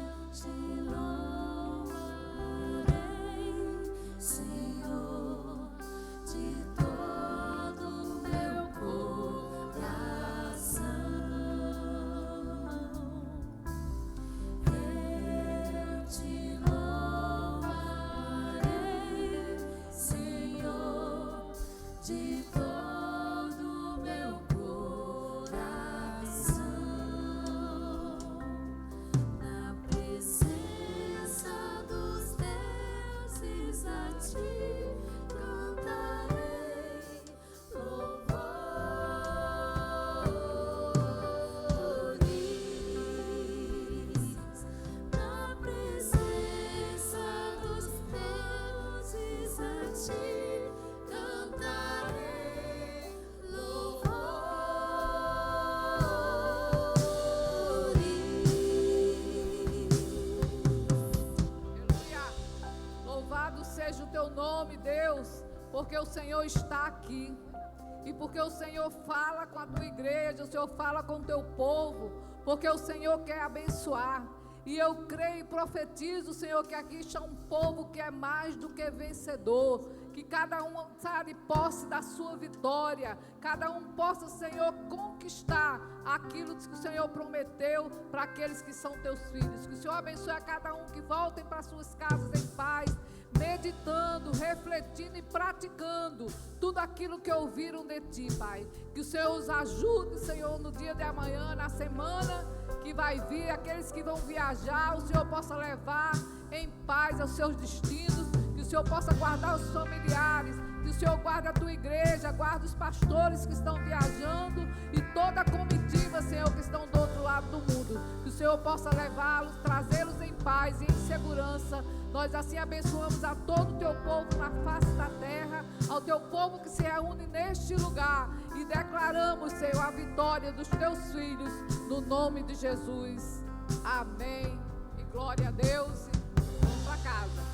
Eu te louvarei, Senhor, de todo o meu coração. Eu te louvarei, Senhor, de todo o meu coração. Na presença dos deuses a ti cantarei louvores. Na presença dos deuses a ti cantarei Aleluia. Louvado seja o teu nome, Deus, porque o Senhor está aqui. E porque o Senhor fala com a tua igreja, o Senhor fala com o teu povo, porque o Senhor quer abençoar. E eu creio e profetizo, Senhor, que aqui está um povo que é mais do que vencedor. Que cada um saia de posse da sua vitória. Cada um possa, Senhor, conquistar aquilo que o Senhor prometeu para aqueles que são teus filhos. Que o Senhor abençoe a cada um, que voltem para suas casas em paz, meditando, refletindo e praticando tudo aquilo que ouviram de ti, Pai. Que o Senhor os ajude, Senhor, no dia de amanhã, na semana que vai vir, aqueles que vão viajar, o Senhor possa levar em paz aos seus destinos, que o Senhor possa guardar os familiares, que o Senhor guarde a tua igreja, guarde os pastores que estão viajando e toda a comitiva, Senhor, que estão do outro lado do mundo. Que o Senhor possa levá-los, trazê-los em paz e em segurança. Nós assim abençoamos a todo o teu povo na face da terra, ao teu povo que se reúne neste lugar, e declaramos, Senhor, a vitória dos teus filhos, no nome de Jesus. Amém. E glória a Deus. E vamos para casa.